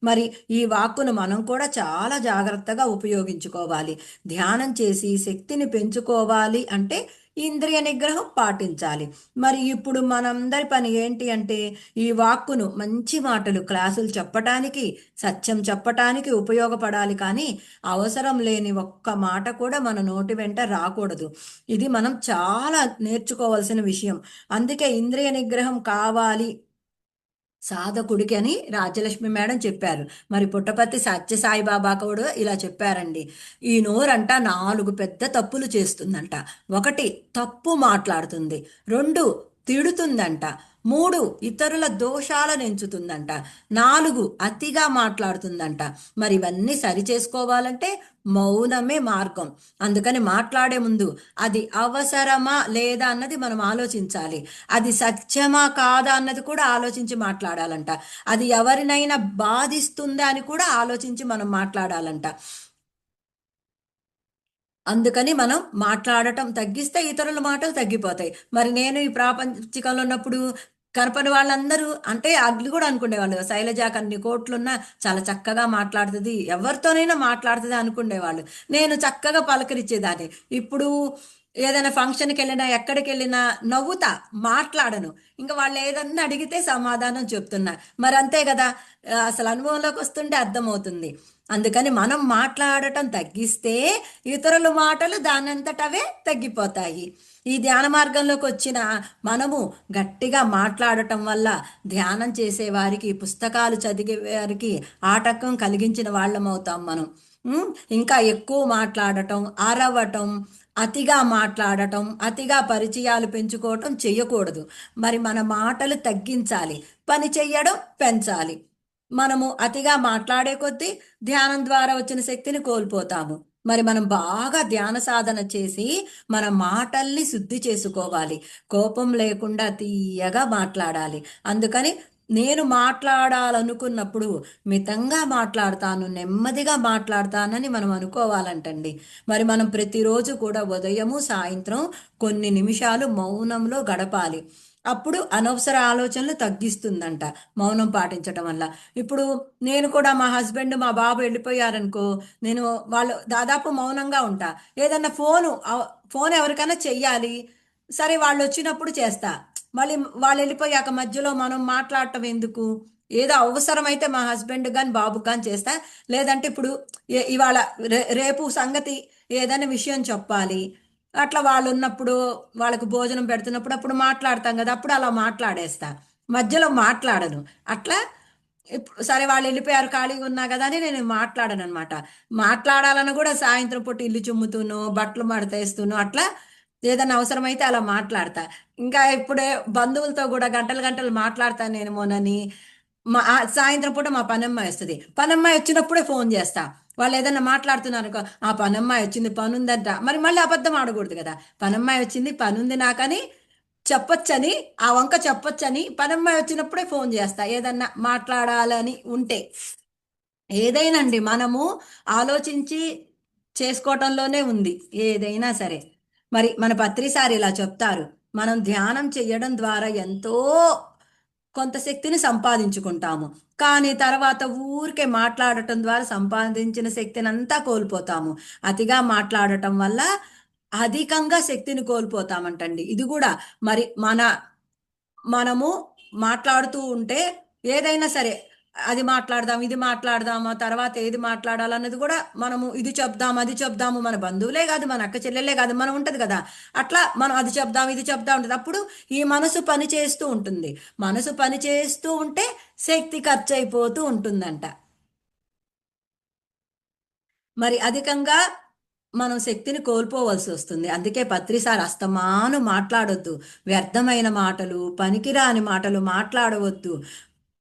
మరి ఈ వాక్కును మనం కూడా చాలా జాగ్రత్తగా ఉపయోగించుకోవాలి. ధ్యానం చేసి శక్తిని పెంచుకోవాలి అంటే ఇంద్రియ నిగ్రహం పాటించాలి. మరి ఇప్పుడు మనందరి పని ఏంటి అంటే ఈ వాక్కును మంచి మాటలు క్లాసులు చెప్పటానికి, సత్యం చెప్పటానికి ఉపయోగపడాలి. కానీ అవసరం లేని ఒక్క మాట కూడా మన నోటి వెంట రాకూడదు. ఇది మనం చాలా నేర్చుకోవాల్సిన విషయం. అందుకే ఇంద్రియ నిగ్రహం కావాలి సాధకుడికి అని రాజ్యలక్ష్మి మేడం చెప్పారు. మరి పుట్టపర్తి సత్యసాయిబాబా కూడా ఇలా చెప్పారండి. ఈ నోరంట 4 పెద్ద తప్పులు చేస్తుందంట. 1 తప్పు మాట్లాడుతుంది, 2 తిడుతుందంట, 3 ఇతరుల దోషాలను ఎంచుతుందంట, 4 అతిగా మాట్లాడుతుందంట. మరి ఇవన్నీ సరి చేసుకోవాలంటే మౌనమే మార్గం. అందుకని మాట్లాడే ముందు అది అవసరమా లేదా అన్నది మనం ఆలోచించాలి. అది సత్యమా కాదా అన్నది కూడా ఆలోచించి మాట్లాడాలంట. అది ఎవరినైనా బాధిస్తుందా అని కూడా ఆలోచించి మనం మాట్లాడాలంట. అందుకని మనం మాట్లాడటం తగ్గిస్తే ఇతరుల మాటలు తగ్గిపోతాయి. మరి నేను ఈ ప్రాపంచికంలో ఉన్నప్పుడు కనపని వాళ్ళందరూ అంటే అగ్ని కూడా అనుకునేవాళ్ళు, శైలజాకి అన్ని కోట్లున్నా చాలా చక్కగా మాట్లాడుతుంది, ఎవరితోనైనా మాట్లాడుతుంది అనుకునేవాళ్ళు. నేను చక్కగా పలకరించేదాన్ని. ఇప్పుడు ఏదైనా ఫంక్షన్కి వెళ్ళినా ఎక్కడికి వెళ్ళినా నవ్వుతా, మాట్లాడను. ఇంకా వాళ్ళు ఏదన్నా అడిగితే సమాధానం చెప్తున్నా. మరి అంతే కదా, అసలు అనుభవంలోకి వస్తుంటే అర్థమవుతుంది. అందుకని మనం మాట్లాడటం తగ్గిస్తే ఇతరుల మాటలు దానంతటవే తగ్గిపోతాయి. ఈ ధ్యాన మార్గంలోకి వచ్చిన మనము గట్టిగా మాట్లాడటం వల్ల ధ్యానం చేసేవారికి, పుస్తకాలు చదివే వారికి ఆటంకం కలిగించిన వాళ్ళం అవుతాం మనం. ఇంకా ఎక్కువ మాట్లాడటం, అరవటం, అతిగా మాట్లాడటం, అతిగా పరిచయాలు పెంచుకోవటం చెయ్యకూడదు. మరి మన మాటలు తగ్గించాలి, పని చెయ్యడం పెంచాలి. మనము అతిగా మాట్లాడే కొద్దీ ధ్యానం ద్వారా వచ్చిన శక్తిని కోల్పోతాము. మరి మనం బాగా ధ్యాన సాధన చేసి మన మాటల్ని శుద్ధి చేసుకోవాలి. కోపం లేకుండా తీయగా మాట్లాడాలి. అందుకని నేను మాట్లాడాలనుకున్నప్పుడు మితంగా మాట్లాడతాను, నెమ్మదిగా మాట్లాడతానని మనం అనుకోవాలంటండి. మరి మనం ప్రతిరోజు కూడా ఉదయము సాయంత్రం కొన్ని నిమిషాలు మౌనంలో గడపాలి. అప్పుడు అనవసర ఆలోచనలు తగ్గిస్తుందంట మౌనం పాటించటం వల్ల. ఇప్పుడు నేను కూడా మా హస్బెండ్ మా బాబు వెళ్ళిపోయారనుకో, నేను వాళ్ళు దాదాపు మౌనంగా ఉంటా. ఏదన్నా ఫోన్ ఎవరికైనా చెయ్యాలి, సరే వాళ్ళు వచ్చినప్పుడు చేస్తా. మళ్ళీ వాళ్ళు వెళ్ళిపోయాక మధ్యలో మనం మాట్లాడటం ఎందుకు? ఏదో అవసరమైతే మా హస్బెండ్ కానీ బాబు కానీ చేస్తా. లేదంటే ఇప్పుడు ఇవాళ రేపు సంగతి ఏదైనా విషయం చెప్పాలి, అట్లా వాళ్ళు ఉన్నప్పుడు వాళ్ళకు భోజనం పెడుతున్నప్పుడు అప్పుడు మాట్లాడతాం కదా, అప్పుడు అలా మాట్లాడేస్తా. మధ్యలో మాట్లాడను. అట్లా ఇప్పుడు సరే వాళ్ళు వెళ్ళిపోయారు ఖాళీగా ఉన్నా కదా అని నేను మాట్లాడను అనమాట. మాట్లాడాలని కూడా సాయంత్రం పూట ఇల్లు చిమ్ముతూను బట్టలు మడతేస్తూను అట్లా ఏదైనా అవసరమైతే అలా మాట్లాడతా. ఇంకా ఇప్పుడే బంధువులతో కూడా గంటలు గంటలు మాట్లాడతాను నేను మోనని. సాయంత్రం పూట మా పనమ్మాయి వస్తుంది, పనమ్మాయి వచ్చినప్పుడే ఫోన్ చేస్తా. వాళ్ళు ఏదైనా మాట్లాడుతున్నారు అనుకో, ఆ పనమ్మాయి వచ్చింది పనుందంట, మరి మళ్ళీ అబద్ధం ఆడకూడదు కదా. పనమ్మాయి వచ్చింది పనుంది నాకని చెప్పొచ్చని, ఆ వంక చెప్పొచ్చని పనమ్మాయి వచ్చినప్పుడే ఫోన్ చేస్తా ఏదన్నా మాట్లాడాలని ఉంటే. ఏదైనాండి మనము ఆలోచించి చేసుకోవటంలోనే ఉంది ఏదైనా సరే. మరి మన పత్రిసారి ఇలా చెప్తారు, మనం ధ్యానం చెయ్యడం ద్వారా ఎంతో కొంత శక్తిని సంపాదించుకుంటాము. కానీ తర్వాత ఊరికే మాట్లాడటం ద్వారా సంపాదించిన శక్తిని అంతా కోల్పోతాము. అతిగా మాట్లాడటం వల్ల అధికంగా శక్తిని కోల్పోతామంటండి. ఇది కూడా మరి మనము మాట్లాడుతూ ఉంటే ఏదైనా సరే, అది మాట్లాడదాం ఇది మాట్లాడదామా తర్వాత ఏది మాట్లాడాలన్నది కూడా మనము ఇది చెప్దాం అది చెప్దాము, మన బంధువులే కాదు మన అక్క చెల్లెలే కాదు మనం ఉంటది కదా, అట్లా మనం అది చెప్దాం ఇది చెప్దాం ఉంటుంది. అప్పుడు ఈ మనసు పని చేస్తూ ఉంటుంది. మనసు పని చేస్తూ ఉంటే శక్తి ఖర్చు అయిపోతూ ఉంటుందంట. మరి అధికంగా మనం శక్తిని కోల్పోవలసి వస్తుంది. అందుకే పత్రిసారి అస్తమాను మాట్లాడొద్దు, వ్యర్థమైన మాటలు పనికిరాని మాటలు మాట్లాడవద్దు,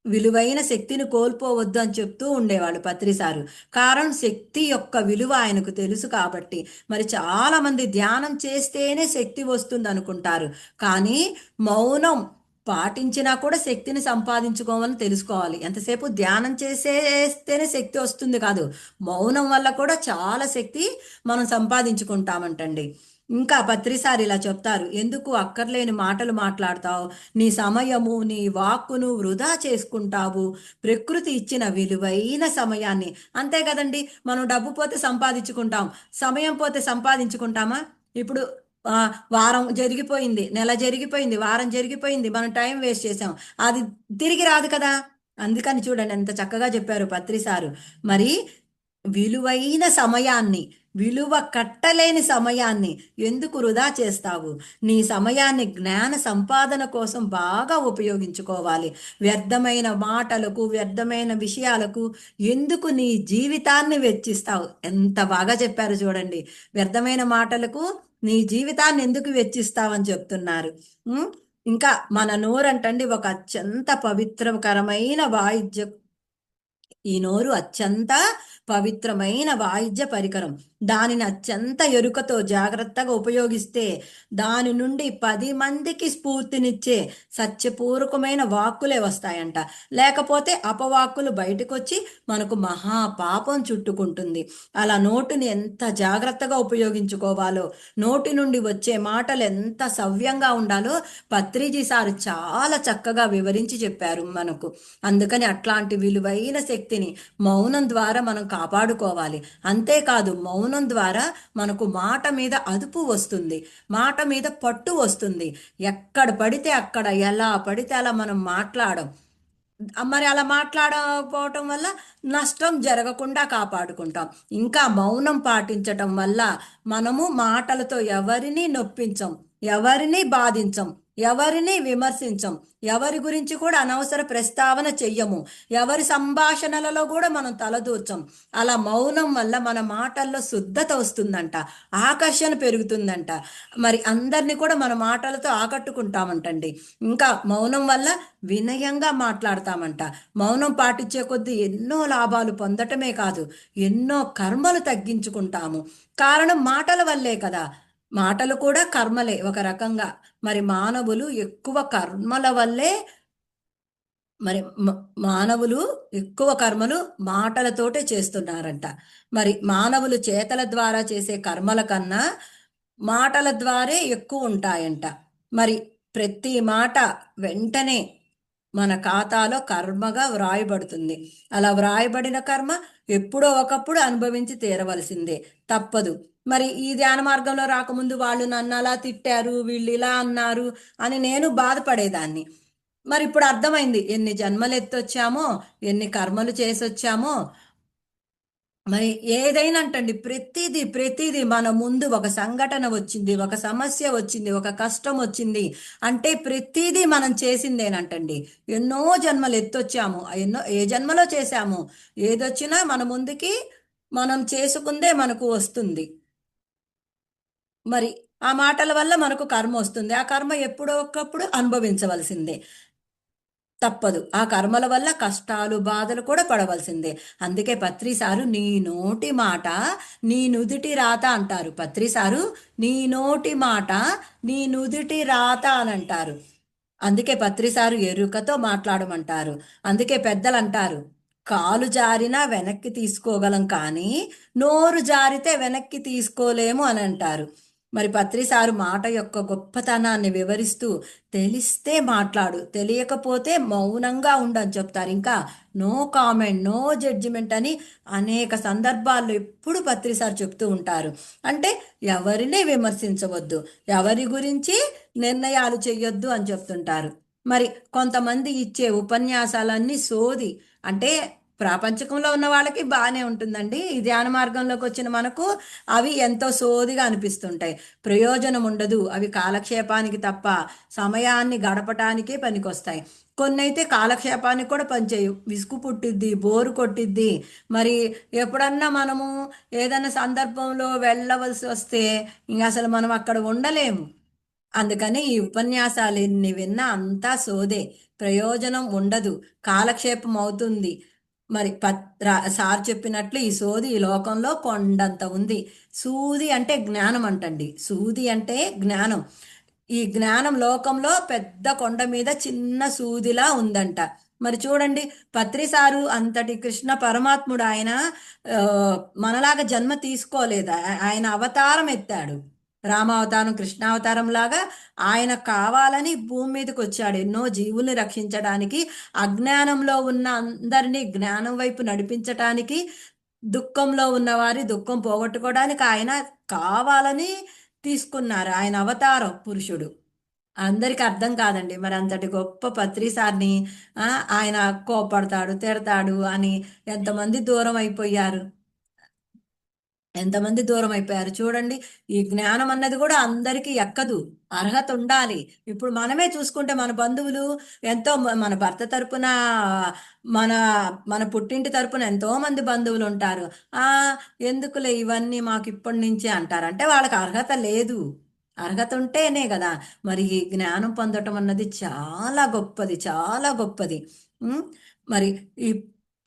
విలువైన శక్తిని కోల్పోవద్దు అని చెప్తూ ఉండేవాళ్ళు పత్రిసారు. కారణం శక్తి యొక్క విలువ ఆయనకు తెలుసు కాబట్టి. మరి చాలా మంది ధ్యానం చేస్తేనే శక్తి వస్తుంది అనుకుంటారు, కానీ మౌనం పాటించినా కూడా శక్తిని సంపాదించుకోవాలని తెలుసుకోవాలి. ఎంతసేపు ధ్యానం చేసేస్తేనే శక్తి వస్తుంది కాదు, మౌనం వల్ల కూడా చాలా శక్తి మనం సంపాదించుకుంటామంటండి. ఇంకా పత్రిసారి ఇలా చెప్తారు, ఎందుకు అక్కర్లేని మాటలు మాట్లాడతావు, నీ సమయము నీ వాక్కును వృధా చేసుకుంటావు, ప్రకృతి ఇచ్చిన విలువైన సమయాన్ని. అంతే కదండి, మనం డబ్బు పోతే సంపాదించుకుంటాం, సమయం పోతే సంపాదించుకుంటామా? ఇప్పుడు ఆ, వారం జరిగిపోయింది, నెల జరిగిపోయింది, వారం జరిగిపోయింది, మనం టైం వేస్ట్ చేసాం, అది తిరిగి రాదు కదా. అందుకని చూడండి ఎంత చక్కగా చెప్పారు పత్రిసారు. మరి విలువైన సమయాన్ని, విలువ కట్టలేని సమయాన్ని ఎందుకు వృధా చేస్తావు? నీ సమయాన్ని జ్ఞాన సంపాదన కోసం బాగా ఉపయోగించుకోవాలి. వ్యర్థమైన మాటలకు వ్యర్థమైన విషయాలకు ఎందుకు నీ జీవితాన్ని వెచ్చిస్తావు? ఎంత బాగా చెప్పారు చూడండి. వ్యర్థమైన మాటలకు నీ జీవితాన్ని ఎందుకు వెచ్చిస్తావని చెప్తున్నారు. ఉం? ఇంకా మన నోరంటండి ఒక అత్యంత పవిత్రకరమైన వాయిద్య, ఈ నోరు అత్యంత పవిత్రమైన వాయిద్య పరికరం. దానిని అత్యంత ఎరుకతో జాగ్రత్తగా ఉపయోగిస్తే దాని నుండి 10 మందికి స్ఫూర్తినిచ్చే సత్యపూర్వకమైన వాక్కులే వస్తాయంట. లేకపోతే అపవాక్కులు బయటకు వచ్చి మనకు మహా పాపం చుట్టుకుంటుంది. అలా నోటిని ఎంత జాగ్రత్తగా ఉపయోగించుకోవాలో, నోటి నుండి వచ్చే మాటలు ఎంత సవ్యంగా ఉండాలో పత్రిజీ సారు చాలా చక్కగా వివరించి చెప్పారు మనకు. అందుకని అట్లాంటి విలువైన శక్తిని మౌనం ద్వారా మనం కాపాడుకోవాలి. అంతేకాదు మౌనం ద్వారా మనకు మాట మీద అదుపు వస్తుంది, మాట మీద పట్టు వస్తుంది. ఎక్కడ పడితే అక్కడ ఎలా పడితే అలా మనం మాట్లాడం. మరి అలా మాట్లాడకపోవటం వల్ల నష్టం జరగకుండా కాపాడుకుంటాం. ఇంకా మౌనం పాటించటం వల్ల మనము మాటలతో ఎవరిని నొప్పించం, ఎవరిని బాధించం, ఎవరిని విమర్శించం, ఎవరి గురించి కూడా అనవసర ప్రస్తావన చెయ్యము, ఎవరి సంభాషణలలో కూడా మనం తలదూర్చం. అలా మౌనం వల్ల మన మాటల్లో శుద్ధత వస్తుందంట, ఆకర్షణ పెరుగుతుందంట. మరి అందరినీ కూడా మన మాటలతో ఆకట్టుకుంటామంటండి. ఇంకా మౌనం వల్ల వినయంగా మాట్లాడతామంట. మౌనం పాటించే కొద్దీ ఎన్నో లాభాలు పొందటమే కాదు, ఎన్నో కర్మలు తగ్గించుకుంటాము. కారణం మాటల వల్లే కదా. మాటలు కూడా కర్మలే ఒక రకంగా. మరి మానవులు ఎక్కువ కర్మల వల్లే, మరి మానవులు ఎక్కువ కర్మలు మాటలతోటే చేస్తున్నారంట. మరి మానవులు చేతల ద్వారా చేసే కర్మల కన్నా మాటల ద్వారే ఎక్కువ ఉంటాయంట. మరి ప్రతి మాట వెంటనే మన ఖాతాలో కర్మగా వ్రాయబడుతుంది. అలా వ్రాయబడిన కర్మ ఎప్పుడో ఒకప్పుడు అనుభవించి తీరవలసిందే, తప్పదు. మరి ఈ ధ్యాన మార్గంలో రాకముందు వాళ్ళు నన్ను అలా తిట్టారు, వీళ్ళు ఇలా అన్నారు అని నేను బాధపడేదాన్ని. మరి ఇప్పుడు అర్థమైంది, ఎన్ని జన్మలు ఎత్తొచ్చామో, ఎన్ని కర్మలు చేసొచ్చామో. మరి ఏదైనా అంటండి, ప్రతిదీ మన ముందు ఒక సంఘటన వచ్చింది, ఒక సమస్య వచ్చింది, ఒక కష్టం వచ్చింది అంటే ప్రతిదీ మనం చేసిందేనంటండి. ఎన్నో జన్మలు ఎత్తొచ్చాము, ఎన్నో ఏ జన్మలో చేశాము. ఏదొచ్చినా మన ముందుకి మనం చేసుకుందే మనకు వస్తుంది. మరి ఆ మాటల వల్ల మనకు కర్మ వస్తుంది, ఆ కర్మ ఎప్పుడో ఒకప్పుడు అనుభవించవలసిందే, తప్పదు. ఆ కర్మల వల్ల కష్టాలు బాధలు కూడా పడవలసిందే. అందుకే పత్రి సారు నీ నోటి మాట నీ నుదిటి రాత అంటారు. పత్రి సారు నీ నోటి మాట నీ నుదిటి రాత అని అంటారు. అందుకే పత్రి సారు ఎరుకతో మాట్లాడమంటారు. అందుకే పెద్దలు అంటారు, కాలు జారినా వెనక్కి తీసుకోగలం కానీ నోరు జారితే వెనక్కి తీసుకోలేము అని అంటారు. మరి పత్రి సారు మాట యొక్క గొప్పతనాన్ని వివరిస్తూ, తెలిస్తే మాట్లాడు, తెలియకపోతే మౌనంగా ఉండని చెప్తారు. ఇంకా నో కామెంట్, నో జడ్జిమెంట్ అని అనేక సందర్భాల్లో ఎప్పుడు పత్రి సార్ చెప్తూ ఉంటారు. అంటే ఎవరిని విమర్శించవద్దు, ఎవరి గురించి నిర్ణయాలు చెయ్యొద్దు అని చెప్తుంటారు. మరి కొంతమంది ఇచ్చే ఉపన్యాసాలన్నీ సోది. అంటే ప్రాపంచకంలో ఉన్న వాళ్ళకి బాగానే ఉంటుందండి, ఈ ధ్యాన మార్గంలోకి వచ్చిన మనకు అవి ఎంతో సోదిగా అనిపిస్తుంటాయి. ప్రయోజనం ఉండదు అవి, కాలక్షేపానికి తప్ప, సమయాన్ని గడపటానికే పనికొస్తాయి. కొన్ని అయితే కాలక్షేపానికి కూడా పనిచేయవు, విసుగు పుట్టిద్ది, బోరు కొట్టిద్ది. మరి ఎప్పుడన్నా మనము ఏదైనా సందర్భంలో వెళ్ళవలసి వస్తే ఇంక అసలు మనం అక్కడ ఉండలేము. అందుకని ఈ ఉపన్యాసాలు ఎన్ని విన్నా అంతా సోదే, ప్రయోజనం ఉండదు, కాలక్షేపం అవుతుంది. మరి సార్ చెప్పినట్లు ఈ సోది ఈ లోకంలో కొండంత ఉంది. సూది అంటే జ్ఞానం అంటండి, సూది అంటే జ్ఞానం. ఈ జ్ఞానం లోకంలో పెద్ద కొండ మీద చిన్న సూదిలా ఉందంట. మరి చూడండి, పత్రిసారు అంతటి కృష్ణ పరమాత్ముడు ఆయన ఆ, మనలాగా జన్మ తీసుకోలేదు, ఆయన అవతారం ఎత్తాడు. రామావతారం, కృష్ణావతారం లాగా ఆయన కావాలని భూమి మీదకి వచ్చాడు, ఎన్నో జీవుల్ని రక్షించడానికి, అజ్ఞానంలో ఉన్న అందరినీ జ్ఞానం వైపు నడిపించటానికి, దుఃఖంలో ఉన్నవారి దుఃఖం పోగొట్టుకోవడానికి ఆయన కావాలని తీసుకున్నారు. ఆయన అవతారం పురుషుడు. అందరికి అర్థం కాదండి మరి అంతటి గొప్ప పత్రి సార్ని. ఆ, ఆయన కోపడతాడు, తిడతాడు అని ఎంతమంది దూరం అయిపోయారు, ఎంతమంది దూరం అయిపోయారు చూడండి. ఈ జ్ఞానం అన్నది కూడా అందరికీ ఎక్కదు, అర్హత ఉండాలి. ఇప్పుడు మనమే చూసుకుంటే మన బంధువులు ఎంతో మన భర్త తరపున, మన మన పుట్టింటి తరపున ఎంతో మంది బంధువులు ఉంటారు. ఆ, ఎందుకులే ఇవన్నీ మాకు ఇప్పటి నుంచే అంటారు, అంటే వాళ్ళకి అర్హత లేదు. అర్హత ఉంటేనే కదా. మరి ఈ జ్ఞానం పొందటం అన్నది చాలా గొప్పది, చాలా గొప్పది. ఉమ్, మరి ఈ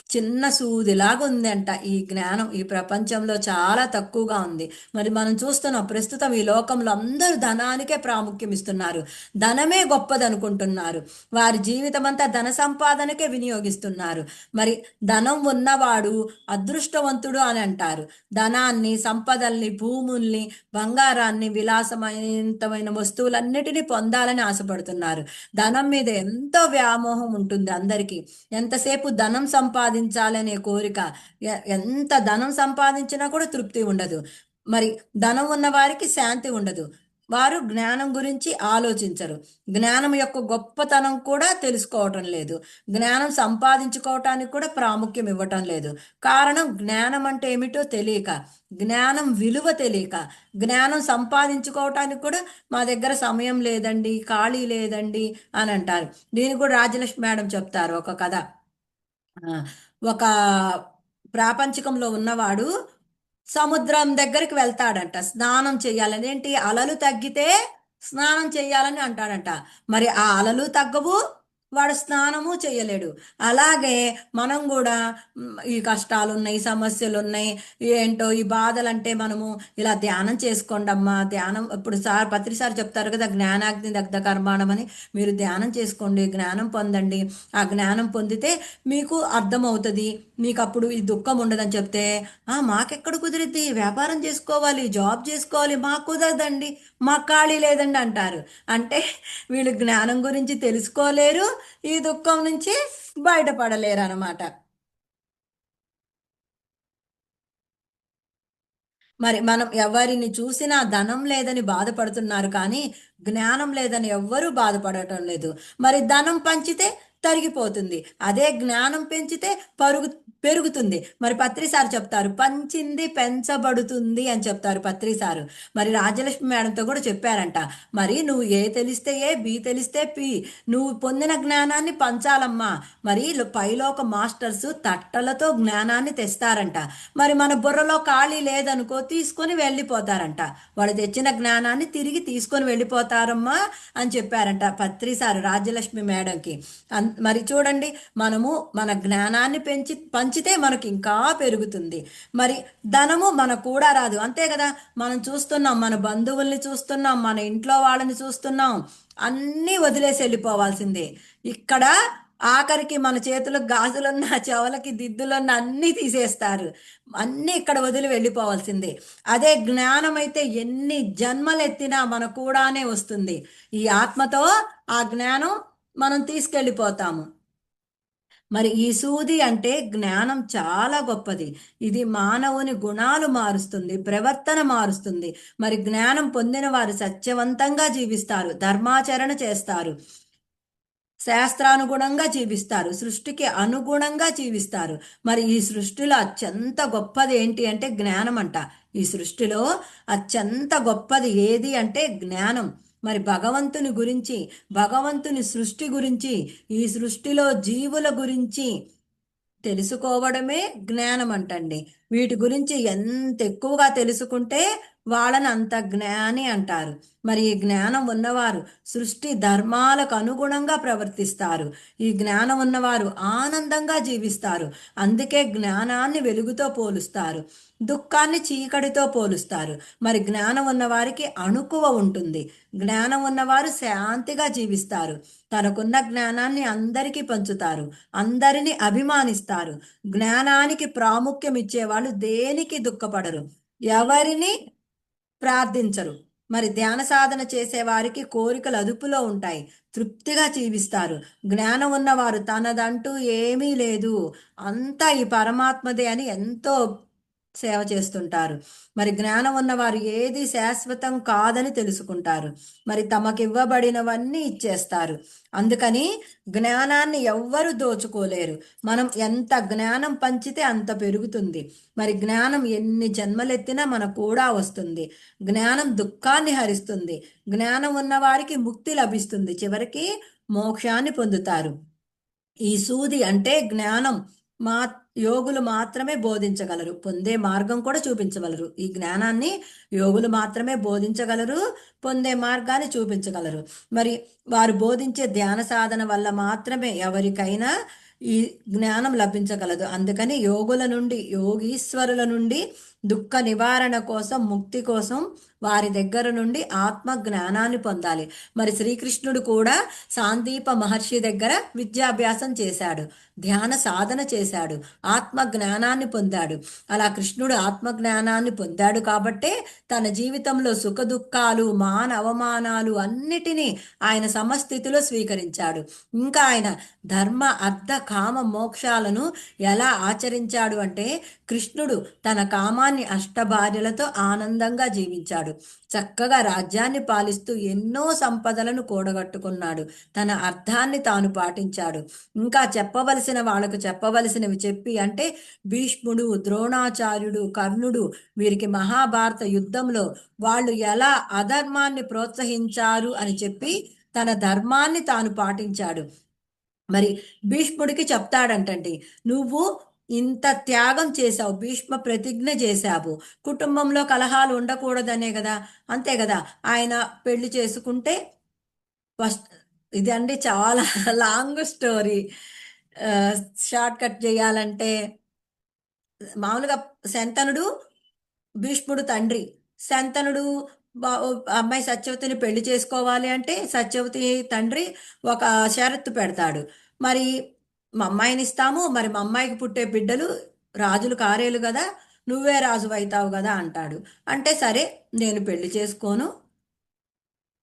చిన్న సూదిలాగా ఉంది అంట ఈ జ్ఞానం, ఈ ప్రపంచంలో చాలా తక్కువగా ఉంది. మరి మనం చూస్తున్నాం ప్రస్తుతం ఈ లోకంలో అందరూ ధనానికే ప్రాముఖ్యం ఇస్తున్నారు, ధనమే గొప్పది అనుకుంటున్నారు, వారి జీవితం అంతా ధన సంపాదనకే వినియోగిస్తున్నారు. మరి ధనం ఉన్నవాడు అదృష్టవంతుడు అని అంటారు. ధనాన్ని, సంపదల్ని, భూముల్ని, బంగారాన్ని, విలాసమైనమైన వస్తువులన్నిటినీ పొందాలని ఆశపడుతున్నారు. ధనం మీద ఎంతో వ్యామోహం ఉంటుంది అందరికీ. ఎంతసేపు ధనం సంపాదించాలనే కోరిక, ఎంత ధనం సంపాదించినా కూడా తృప్తి ఉండదు. మరి ధనం ఉన్న వారికి శాంతి ఉండదు. వారు జ్ఞానం గురించి ఆలోచించరు. జ్ఞానం యొక్క గొప్పతనం కూడా తెలుసుకోవటం లేదు. జ్ఞానం సంపాదించుకోవటానికి కూడా ప్రాముఖ్యం ఇవ్వటం లేదు. కారణం జ్ఞానం అంటే ఏమిటో తెలియక, జ్ఞానం విలువ తెలియక, జ్ఞానం సంపాదించుకోవటానికి కూడా మా దగ్గర సమయం లేదండి, ఖాళీ లేదండి అని అంటారు. దీనికి కూడా రాజలక్ష్మి మేడం చెప్తారు ఒక కథ. ఆ, ఒక ప్రాపంచికంలో ఉన్నవాడు సముద్రం దగ్గరికి వెళ్తాడంట స్నానం చేయాలని. ఏంటి, అలలు తగ్గితే స్నానం చేయాలని అంటాడంట. మరి ఆ అలలు తగ్గవు, వాడు స్నానము చేయలేడు. అలాగే మనం కూడా ఈ కష్టాలు ఉన్నాయి, సమస్యలు ఉన్నాయి, ఏంటో ఈ బాధలు అంటే మనము ఇలా ధ్యానం చేసుకోండి అమ్మా. ధ్యానం ఇప్పుడు పత్రిసారి చెప్తారు కదా, జ్ఞానాగ్ని దగ్ధ కర్మాణం అని. మీరు ధ్యానం చేసుకోండి, జ్ఞానం పొందండి. ఆ జ్ఞానం పొందితే మీకు అర్థమవుతుంది, మీకు అప్పుడు ఈ దుఃఖం ఉండదని చెప్తే, మాకెక్కడ కుదిరిద్ది, వ్యాపారం చేసుకోవాలి, జాబ్ చేసుకోవాలి, మాకు కుదరదండి, మాకు ఖాళీ లేదండి అంటారు. అంటే వీళ్ళు జ్ఞానం గురించి తెలుసుకోలేరు, ఈ దుఃఖం నుంచి బయటపడలేరు అనమాట. మరి మనం ఎవరిని చూసినా ధనం లేదని బాధపడుతున్నారు కానీ జ్ఞానం లేదని ఎవ్వరూ బాధపడటం లేదు. మరి ధనం పంచితే తరిగిపోతుంది, అదే జ్ఞానం పెంచితే పెరుగుతుంది. మరి పత్రిసారు చెప్తారు, పంచింది పెంచబడుతుంది అని చెప్తారు పత్రిసారు. మరి రాజలక్ష్మి మేడంతో కూడా చెప్పారంట, మరి నువ్వు ఏ తెలిస్తే ఏ, బి తెలిస్తే పి, నువ్వు పొందిన జ్ఞానాన్ని పంచాలమ్మా. మరి పైలోక మాస్టర్స్ తట్టలతో జ్ఞానాన్ని తెస్తారంట. మరి మన బుర్రలో ఖాళీ లేదనుకో, తీసుకొని వెళ్ళిపోతారంట. వాళ్ళు తెచ్చిన జ్ఞానాన్ని తిరిగి తీసుకొని వెళ్ళిపోతారమ్మా అని చెప్పారంట పత్రిసారు రాజ్యలక్ష్మి మేడంకి. మరి చూడండి, మనము మన జ్ఞానాన్ని పంచితే మనకి ఇంకా పెరుగుతుంది. మరి ధనము మనకు కూడా రాదు, అంతే కదా. మనం చూస్తున్నాం, మన బంధువుల్ని చూస్తున్నాం, మన ఇంట్లో వాళ్ళని చూస్తున్నాం, అన్నీ వదిలేసి వెళ్ళిపోవాల్సిందే. ఇక్కడ ఆఖరికి మన చేతులకు గాజులున్న, చెవులకి దిద్దులున్న అన్నీ తీసేస్తారు, అన్నీ ఇక్కడ వదిలి వెళ్ళిపోవాల్సిందే. అదే జ్ఞానం అయితే ఎన్ని జన్మలెత్తినా మన కూడానే వస్తుంది. ఈ ఆత్మతో ఆ జ్ఞానం మనం తీసుకెళ్ళిపోతాము. మరి ఈ సూది అంటే జ్ఞానం చాలా గొప్పది. ఇది మానవుని గుణాలు మారుస్తుంది, ప్రవర్తన మారుస్తుంది. మరి జ్ఞానం పొందిన వారు సత్యవంతంగా జీవిస్తారు, ధర్మాచరణ చేస్తారు, శాస్త్రానుగుణంగా జీవిస్తారు, సృష్టికి అనుగుణంగా జీవిస్తారు. మరి ఈ సృష్టిలో అత్యంత గొప్పది ఏంటి అంటే జ్ఞానం అంట. ఈ సృష్టిలో అత్యంత గొప్పది ఏది అంటే జ్ఞానం. మరి భగవంతుని గురించి, భగవంతుని సృష్టి గురించి, ఈ సృష్టిలో జీవుల గురించి తెలుసుకోవడమే జ్ఞానం అంటండి. వీటి గురించి ఎంత ఎక్కువగా తెలుసుకుంటే వాళ్ళని అంత జ్ఞాని అంటారు. మరి ఈ జ్ఞానం ఉన్నవారు సృష్టి ధర్మాలకు అనుగుణంగా ప్రవర్తిస్తారు. ఈ జ్ఞానం ఉన్నవారు ఆనందంగా జీవిస్తారు. అందుకే జ్ఞానాన్ని వెలుగుతో పోలుస్తారు, దుఃఖాన్ని చీకటితో పోలుస్తారు. మరి జ్ఞానం ఉన్నవారికి అణుకువ ఉంటుంది. జ్ఞానం ఉన్నవారు శాంతిగా జీవిస్తారు. తనకున్న జ్ఞానాన్ని అందరికీ పంచుతారు, అందరినీ అభిమానిస్తారు. జ్ఞానానికి ప్రాముఖ్యం ఇచ్చేవాళ్ళు దేనికి దుఃఖపడరు, ఎవరిని ప్రార్థించరు. మరి ధ్యాన సాధన చేసే వారికి కోరికలు అదుపులో ఉంటాయి, తృప్తిగా జీవిస్తారు. జ్ఞానం ఉన్నవారు తనదంటూ ఏమీ లేదు, అంతా ఈ పరమాత్మదే అని ఎంతో సేవ చేస్తుంటారు. మరి జ్ఞానం ఉన్నవారు ఏది శాశ్వతం కాదని తెలుసుకుంటారు. మరి తమకివ్వబడినవన్నీ ఇచ్చేస్తారు. అందుకని జ్ఞానాన్ని ఎవ్వరు దోచుకోలేరు. మనం ఎంత జ్ఞానం పంచితే అంత పెరుగుతుంది. మరి జ్ఞానం ఎన్ని జన్మలెత్తినా మనకు కూడా వస్తుంది. జ్ఞానం దుఃఖాన్ని హరిస్తుంది. జ్ఞానం ఉన్నవారికి ముక్తి లభిస్తుంది, చివరికి మోక్షాన్ని పొందుతారు. ఈ సూది అంటే జ్ఞానం మా యోగులు మాత్రమే బోధించగలరు, పొందే మార్గం కూడా చూపించగలరు. ఈ జ్ఞానాన్ని యోగులు మాత్రమే బోధించగలరు, పొందే మార్గాన్ని చూపించగలరు. మరి వారు బోధించే ధ్యాన సాధన వల్ల మాత్రమే ఎవరికైనా ఈ జ్ఞానం లభించగలదు. అందుకని యోగుల నుండి, యోగీశ్వరుల నుండి దుఃఖ నివారణ కోసం, ముక్తి కోసం వారి దగ్గర నుండి ఆత్మ జ్ఞానాన్ని పొందాలి. మరి శ్రీకృష్ణుడు కూడా సాందీప మహర్షి దగ్గర విద్యాభ్యాసం చేశాడు, ధ్యాన సాధన చేశాడు, ఆత్మ జ్ఞానాన్ని పొందాడు. అలా కృష్ణుడు ఆత్మ జ్ఞానాన్ని పొందాడు కాబట్టే తన జీవితంలో సుఖ దుఃఖాలు, మాన అవమానాలు అన్నిటినీ ఆయన సమస్థితిలో స్వీకరించాడు. ఇంకా ఆయన ధర్మ అర్థ కామ మోక్షాలను ఎలా ఆచరించాడు అంటే కృష్ణుడు తన కామాన్ని అష్టభార్యలతో ఆనందంగా జీవించాడు. చక్కగా రాజ్యాన్ని పాలిస్తూ ఎన్నో సంపదలను కూడగట్టుకున్నాడు. తన అర్థాన్ని తాను పాటించాడు. ఇంకా చెప్పవలసిన వాళ్ళకు చెప్పవలసినవి చెప్పి, అంటే భీష్ముడు, ద్రోణాచార్యుడు, కర్ణుడు, వీరికి మహాభారత యుద్ధంలో వాళ్ళు ఎలా అధర్మాన్ని ప్రోత్సహించారు అని చెప్పి తన ధర్మాన్ని తాను పాటించాడు. మరి భీష్ముడికి చెప్తాడంటండి, నువ్వు ఇంత త్యాగం చేశావు, భీష్మ ప్రతిజ్ఞ చేశావు, కుటుంబంలో కలహాలు ఉండకూడదనే కదా, అంతే కదా. ఆయన పెళ్లి చేసుకుంటే ఫస్ట్, ఇదండి చాలా లాంగ్ స్టోరీ. షార్ట్ కట్ చేయాలంటే, మామూలుగా శంతనుడు భీష్ముడు తండ్రి. శంతనుడు అమ్మాయి సత్యవతిని పెళ్లి చేసుకోవాలి అంటే సత్యవతి తండ్రి ఒక షరతు పెడతాడు. మరి మా అమ్మాయిని ఇస్తాము, మరి మా అమ్మాయికి పుట్టే బిడ్డలు రాజులు కారేలు కదా, నువ్వే రాజు అవుతావు కదా అంటాడు. అంటే సరే, నేను పెళ్లి చేసుకోను,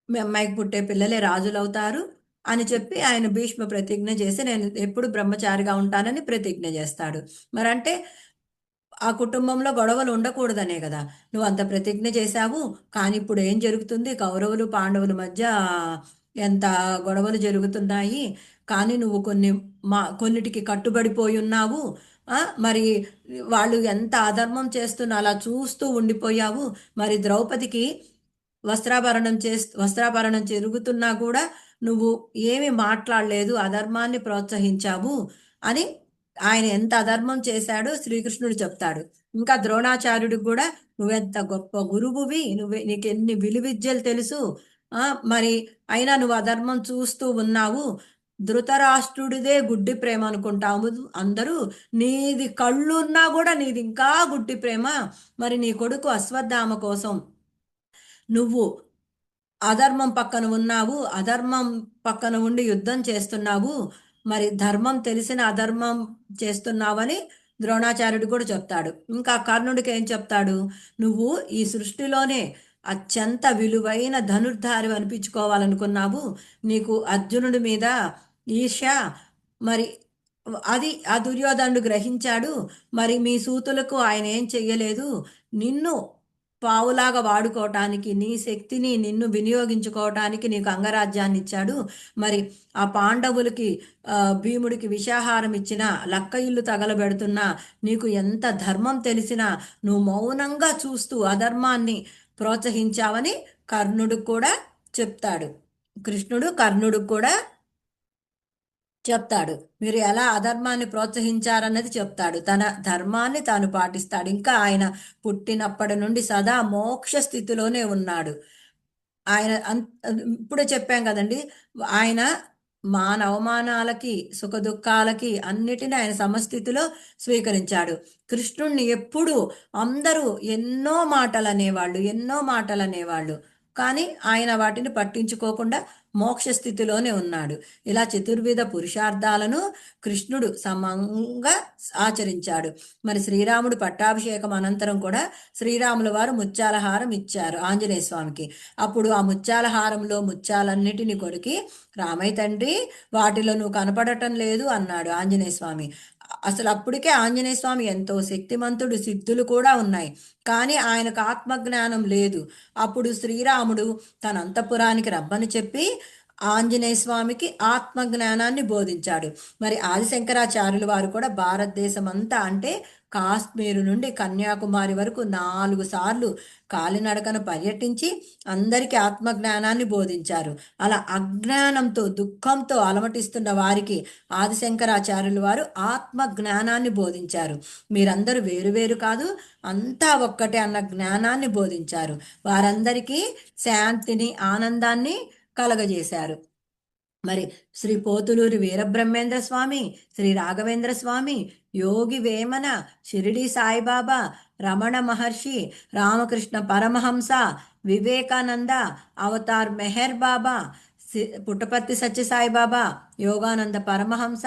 మీ అమ్మాయికి పుట్టే పిల్లలే రాజులు అవుతారు అని చెప్పి ఆయన భీష్మ ప్రతిజ్ఞ చేసి నేను ఎప్పుడు బ్రహ్మచారిగా ఉంటానని ప్రతిజ్ఞ చేస్తాడు. మరంటే ఆ కుటుంబంలో గొడవలు ఉండకూడదనే కదా నువ్వు అంత ప్రతిజ్ఞ చేశావు. కానీ ఇప్పుడు ఏం జరుగుతుంది, కౌరవులు పాండవుల మధ్య ఎంత గొడవలు జరుగుతున్నాయి. కానీ నువ్వు కొన్నిటికి కట్టుబడిపోయి ఉన్నావు. మరి వాళ్ళు ఎంత అధర్మం చేస్తున్నా అలా చూస్తూ ఉండిపోయావు. మరి ద్రౌపదికి వస్త్రాభరణం జరుగుతున్నా కూడా నువ్వు ఏమి మాట్లాడలేదు, అధర్మాన్ని ప్రోత్సహించావు అని ఆయన ఎంత అధర్మం చేశాడో శ్రీకృష్ణుడు చెప్తాడు. ఇంకా ద్రోణాచార్యుడికి కూడా నువ్వెంత గొప్ప గురువువి, నీకు ఎన్ని విలువిద్యలు తెలుసు, ఆ మరి అయినా నువ్వు అధర్మం చూస్తూ ఉన్నావు. ధృతరాష్ట్రుడిదే గుడ్డి ప్రేమ అనుకుంటాము అందరూ, నీది కళ్ళున్నా కూడా నీది ఇంకా గుడ్డి ప్రేమ. మరి నీ కొడుకు అశ్వత్థామ కోసం నువ్వు అధర్మం పక్కన ఉన్నావు, అధర్మం పక్కన ఉండి యుద్ధం చేస్తున్నావు. మరి ధర్మం తెలిసిన అధర్మం చేస్తున్నావని ద్రోణాచార్యుడు కూడా చెప్తాడు. ఇంకా కర్ణుడికి ఏం చెప్తాడు, నువ్వు ఈ సృష్టిలోనే అత్యంత విలువైన ధనుర్ధారి అనిపించుకోవాలనుకున్నావు, నీకు అర్జునుడి మీద ఈర్ష్య. మరి అది ఆ దుర్యోధనుడు గ్రహించాడు. మరి మీ సూతులకు ఆయన ఏం చెయ్యలేదు, నిన్ను పావులాగా వాడుకోవటానికి, నీ శక్తిని నిన్ను వినియోగించుకోవటానికి నీకు అంగరాజ్యాన్ని ఇచ్చాడు. మరి ఆ పాండవులకి భీముడికి విషాహారం ఇచ్చిన, లక్క ఇల్లు తగలబెడుతున్నా, నీకు ఎంత ధర్మం తెలిసినా నువ్వు మౌనంగా చూస్తూ అధర్మాన్ని ప్రోత్సహించావని కర్ణుడు కూడా చెప్తాడు. కృష్ణుడు కర్ణుడు కూడా చెప్తాడు. మీరు ఎలా అధర్మాన్ని ప్రోత్సహించారన్నది చెప్తాడు. తన ధర్మాన్ని తాను పాటిస్తాడు. ఇంకా ఆయన పుట్టినప్పటి నుండి సదా మోక్ష స్థితిలోనే ఉన్నాడు. ఆయన ఇప్పుడే చెప్పాం కదండి, ఆయన అవమానాలకి సుఖ దుఃఖాలకి అన్నిటిని ఆయన సమస్థితిలో స్వీకరించాడు. కృష్ణుణ్ణి ఎప్పుడు అందరూ ఎన్నో మాటలు అనేవాళ్ళు, కానీ ఆయన వాటిని పట్టించుకోకుండా మోక్ష స్థితిలోనే ఉన్నాడు. ఇలా చతుర్విధ పురుషార్థాలను కృష్ణుడు సమంగా ఆచరించాడు. మరి శ్రీరాముడు పట్టాభిషేకం అనంతరం కూడా శ్రీరాముల వారు ముత్యాలహారం ఇచ్చారు ఆంజనేయ స్వామికి. అప్పుడు ఆ ముత్యాలహారంలో ముత్యాలన్నిటిని కొరికి, రామయ్య తండ్రి, వాటిలో నువ్వు కనపడటం లేదు అన్నాడు ఆంజనేయ స్వామి. అసలు అప్పటికే ఆంజనేయ స్వామి ఎంతో శక్తిమంతుడు, సిద్ధులు కూడా ఉన్నాయి, కానీ ఆయనకు ఆత్మజ్ఞానం లేదు. అప్పుడు శ్రీరాముడు తన అంతఃపురానికి రమ్మని చెప్పి ఆంజనేయ స్వామికి ఆత్మజ్ఞానాన్ని బోధించాడు. మరి ఆదిశంకరాచార్యుల వారు కూడా భారతదేశం అంతా, అంటే కాశ్మీరు నుండి కన్యాకుమారి వరకు 4 సార్లు కాలినడకను పర్యటించి అందరికీ ఆత్మజ్ఞానాన్ని బోధించారు. అలా అజ్ఞానంతో దుఃఖంతో అలమటిస్తున్న వారికి ఆదిశంకరాచార్యుల వారు ఆత్మజ్ఞానాన్ని బోధించారు. మీరందరూ వేరువేరు కాదు, అంతా ఒక్కటే అన్న జ్ఞానాన్ని బోధించారు. వారందరికీ శాంతిని, ఆనందాన్ని కలగజేశారు. మరి శ్రీ పోతులూరి వీరబ్రహ్మేంద్ర స్వామి, శ్రీ రాఘవేంద్ర స్వామి, యోగి వేమన, షిరిడి సాయిబాబా, రమణ మహర్షి, రామకృష్ణ పరమహంస, వివేకానంద, అవతార్ మెహర్ బాబా, పుట్టపర్తి సత్యసాయిబాబా, యోగానంద పరమహంస,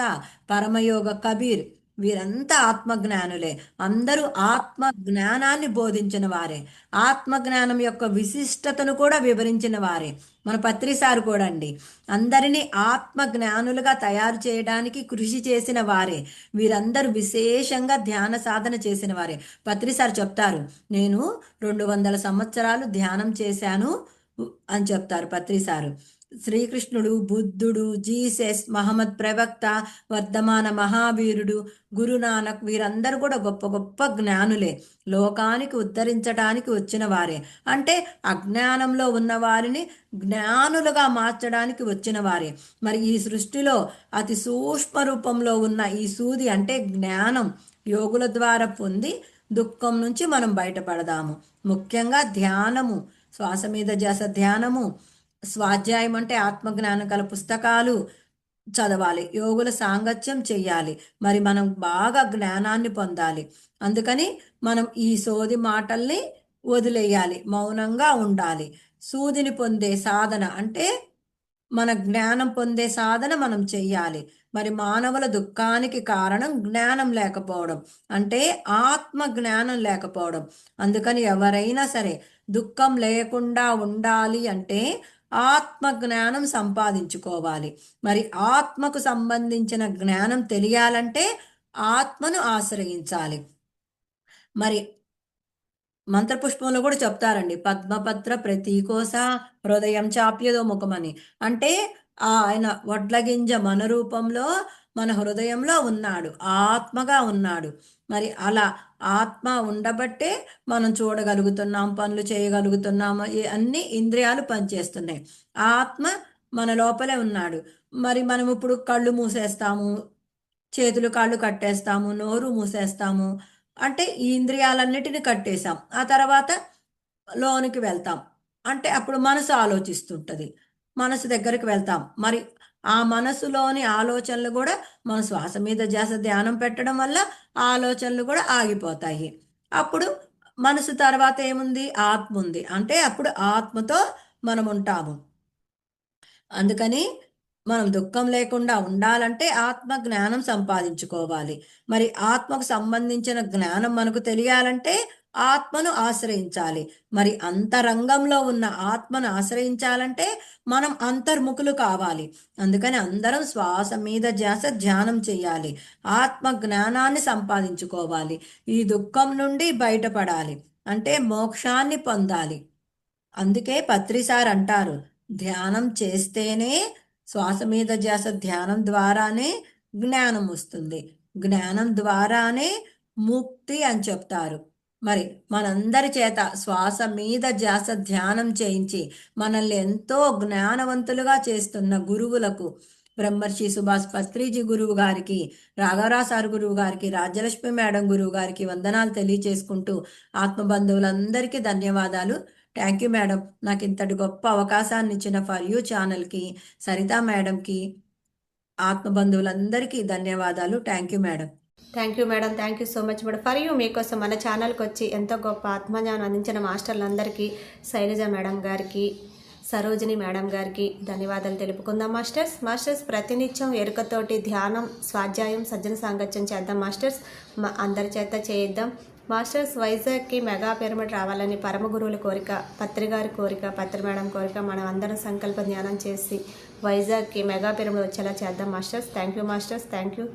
పరమయోగ కబీర్, వీరంతా ఆత్మజ్ఞానులే. అందరూ ఆత్మ జ్ఞానాన్ని బోధించిన వారే, ఆత్మ జ్ఞానం యొక్క విశిష్టతను కూడా వివరించిన వారే. మన పత్రిసారు కూడా అండి అందరినీ ఆత్మ జ్ఞానులుగా తయారు చేయడానికి కృషి చేసిన వారే. వీరందరూ విశేషంగా ధ్యాన సాధన చేసిన వారే. పత్రిసారు చెప్తారు, నేను 200 సంవత్సరాలు ధ్యానం చేశాను అని చెప్తారు పత్రిసారు. శ్రీకృష్ణుడు, బుద్ధుడు, జీసస్, మహమ్మద్ ప్రవక్త, వర్ధమాన మహావీరుడు, గురునానక్ వీరందరూ కూడా గొప్ప గొప్ప జ్ఞానులే. లోకానికి ఉద్ధరించడానికి వచ్చిన వారే. అంటే అజ్ఞానంలో ఉన్న వారిని జ్ఞానులుగా మార్చడానికి వచ్చిన వారే. మరి ఈ సృష్టిలో అతి సూక్ష్మ రూపంలో ఉన్న ఈ సూది అంటే జ్ఞానం యోగుల ద్వారా పొంది దుఃఖం నుంచి మనం బయటపడదాము. ముఖ్యంగా ధ్యానము, శ్వాస మీద ధ్యాస ధ్యానము, స్వాధ్యాయం అంటే ఆత్మజ్ఞానం గల పుస్తకాలు చదవాలి, యోగుల సాంగత్యం చెయ్యాలి. మరి మనం బాగా జ్ఞానాన్ని పొందాలి. అందుకని మనం ఈ సోది మాటల్ని వదిలేయాలి, మౌనంగా ఉండాలి. సూదిని పొందే సాధన అంటే మన జ్ఞానం పొందే సాధన మనం చెయ్యాలి. మరి మానవుల దుఃఖానికి కారణం జ్ఞానం లేకపోవడం, అంటే ఆత్మ జ్ఞానం లేకపోవడం. అందుకని ఎవరైనా సరే దుఃఖం లేకుండా ఉండాలి అంటే ఆత్మ జ్ఞానం సంపాదించుకోవాలి. మరి ఆత్మకు సంబంధించిన జ్ఞానం తెలియాలంటే ఆత్మను ఆశ్రయించాలి. మరి మంత్రపుష్పంలో కూడా చెప్తారండి, పద్మపత్ర ప్రతీకోస హృదయం చాప్యదో ముఖమని. అంటే ఆయన వడ్లగింజ మన రూపంలో మన హృదయంలో ఉన్నాడు, ఆత్మగా ఉన్నాడు. మరి అలా ఆత్మ ఉండబట్టే మనం చూడగలుగుతున్నాం, పనులు చేయగలుగుతున్నాము, అన్ని ఇంద్రియాలు పనిచేస్తున్నాయి. ఆత్మ మన లోపలే ఉన్నాడు. మరి మనం ఇప్పుడు కళ్ళు మూసేస్తాము, చేతులు కాళ్ళు కట్టేస్తాము, నోరు మూసేస్తాము, అంటే ఈ ఇంద్రియాలన్నిటిని కట్టేశాం. ఆ తర్వాత లోనికి వెళ్తాం, అంటే అప్పుడు మనసు ఆలోచిస్తుంటుంది, మనసు దగ్గరికి వెళ్తాం. మరి ఆ మనసులోని ఆలోచనలు కూడా మన శ్వాస మీద ధ్యాస ధ్యానం పెట్టడం వల్ల ఆలోచనలు కూడా ఆగిపోతాయి. అప్పుడు మనసు తర్వాత ఏముంది, ఆత్మ ఉంది. అంటే అప్పుడు ఆత్మతో మనం ఉంటాము. అందుకని మనం దుఃఖం లేకుండా ఉండాలంటే ఆత్మ జ్ఞానం సంపాదించుకోవాలి. మరి ఆత్మకు సంబంధించిన జ్ఞానం మనకు తెలియాలంటే ఆత్మను ఆశ్రయించాలి. మరి అంతరంగంలో ఉన్న ఆత్మను ఆశ్రయించాలంటే మనం అంతర్ముఖులు కావాలి. అందుకని అందరం శ్వాస మీద ధ్యాస ధ్యానం చేయాలి, ఆత్మ జ్ఞానాన్ని సంపాదించుకోవాలి. ఈ దుఃఖం నుండి బయటపడాలి అంటే మోక్షాన్ని పొందాలి. అందుకే పత్రిసార్ అంటారు, ధ్యానం చేస్తేనే, శ్వాస మీద ధ్యాస ధ్యానం ద్వారానే జ్ఞానం వస్తుంది, జ్ఞానం ద్వారానే ముక్తి అని చెప్తారు. మరి మనందరి చేత శ్వాస మీద ధ్యాస ధ్యానం చేయించి మనల్ని ఎంతో జ్ఞానవంతులుగా చేస్తున్న గురువులకు, బ్రహ్మర్షి సుభాష్ పత్రిజీ గురువు గారికి, రాఘవరావు గురువు గారికి, రాజ్యలక్ష్మి మేడం గురువు గారికి వందనాలు తెలియచేసుకుంటూ ఆత్మబంధువులందరికీ ధన్యవాదాలు. థ్యాంక్ యూ మేడం, నాకు ఇంతటి గొప్ప అవకాశాన్ని ఇచ్చిన ఫర్ యూ ఛానల్కి, సరితా మేడంకి, ఆత్మబంధువులందరికీ ధన్యవాదాలు. Thank you madam. Thank you madam, thank you so much madam. For you మీకోసం మన ఛానల్కి వచ్చి ఎంతో గొప్ప ఆత్మజ్ఞానం అందించిన మాస్టర్లందరికీ, శైలజ మేడం గారికి, సరోజిని మేడం గారికి ధన్యవాదాలు తెలుపుకుందాం. మాస్టర్స్ ప్రతినిత్యం ఎరుకతోటి ధ్యానం, స్వాధ్యాయం, సజ్జన సాంగత్యం చేద్దాం మాస్టర్స్. అందరి చేత చేయిద్దాం మాస్టర్స్. వైజాగ్కి మెగా పిరమిడ్ రావాలని పరమ గురువుల కోరిక, పత్రి గారి కోరిక, పత్రి మేడం కోరిక. మనం అందరం సంకల్ప ధ్యానం చేసి వైజాగ్కి మెగా పిరమిడ్ వచ్చేలా చేద్దాం masters. Thank you masters, thank you.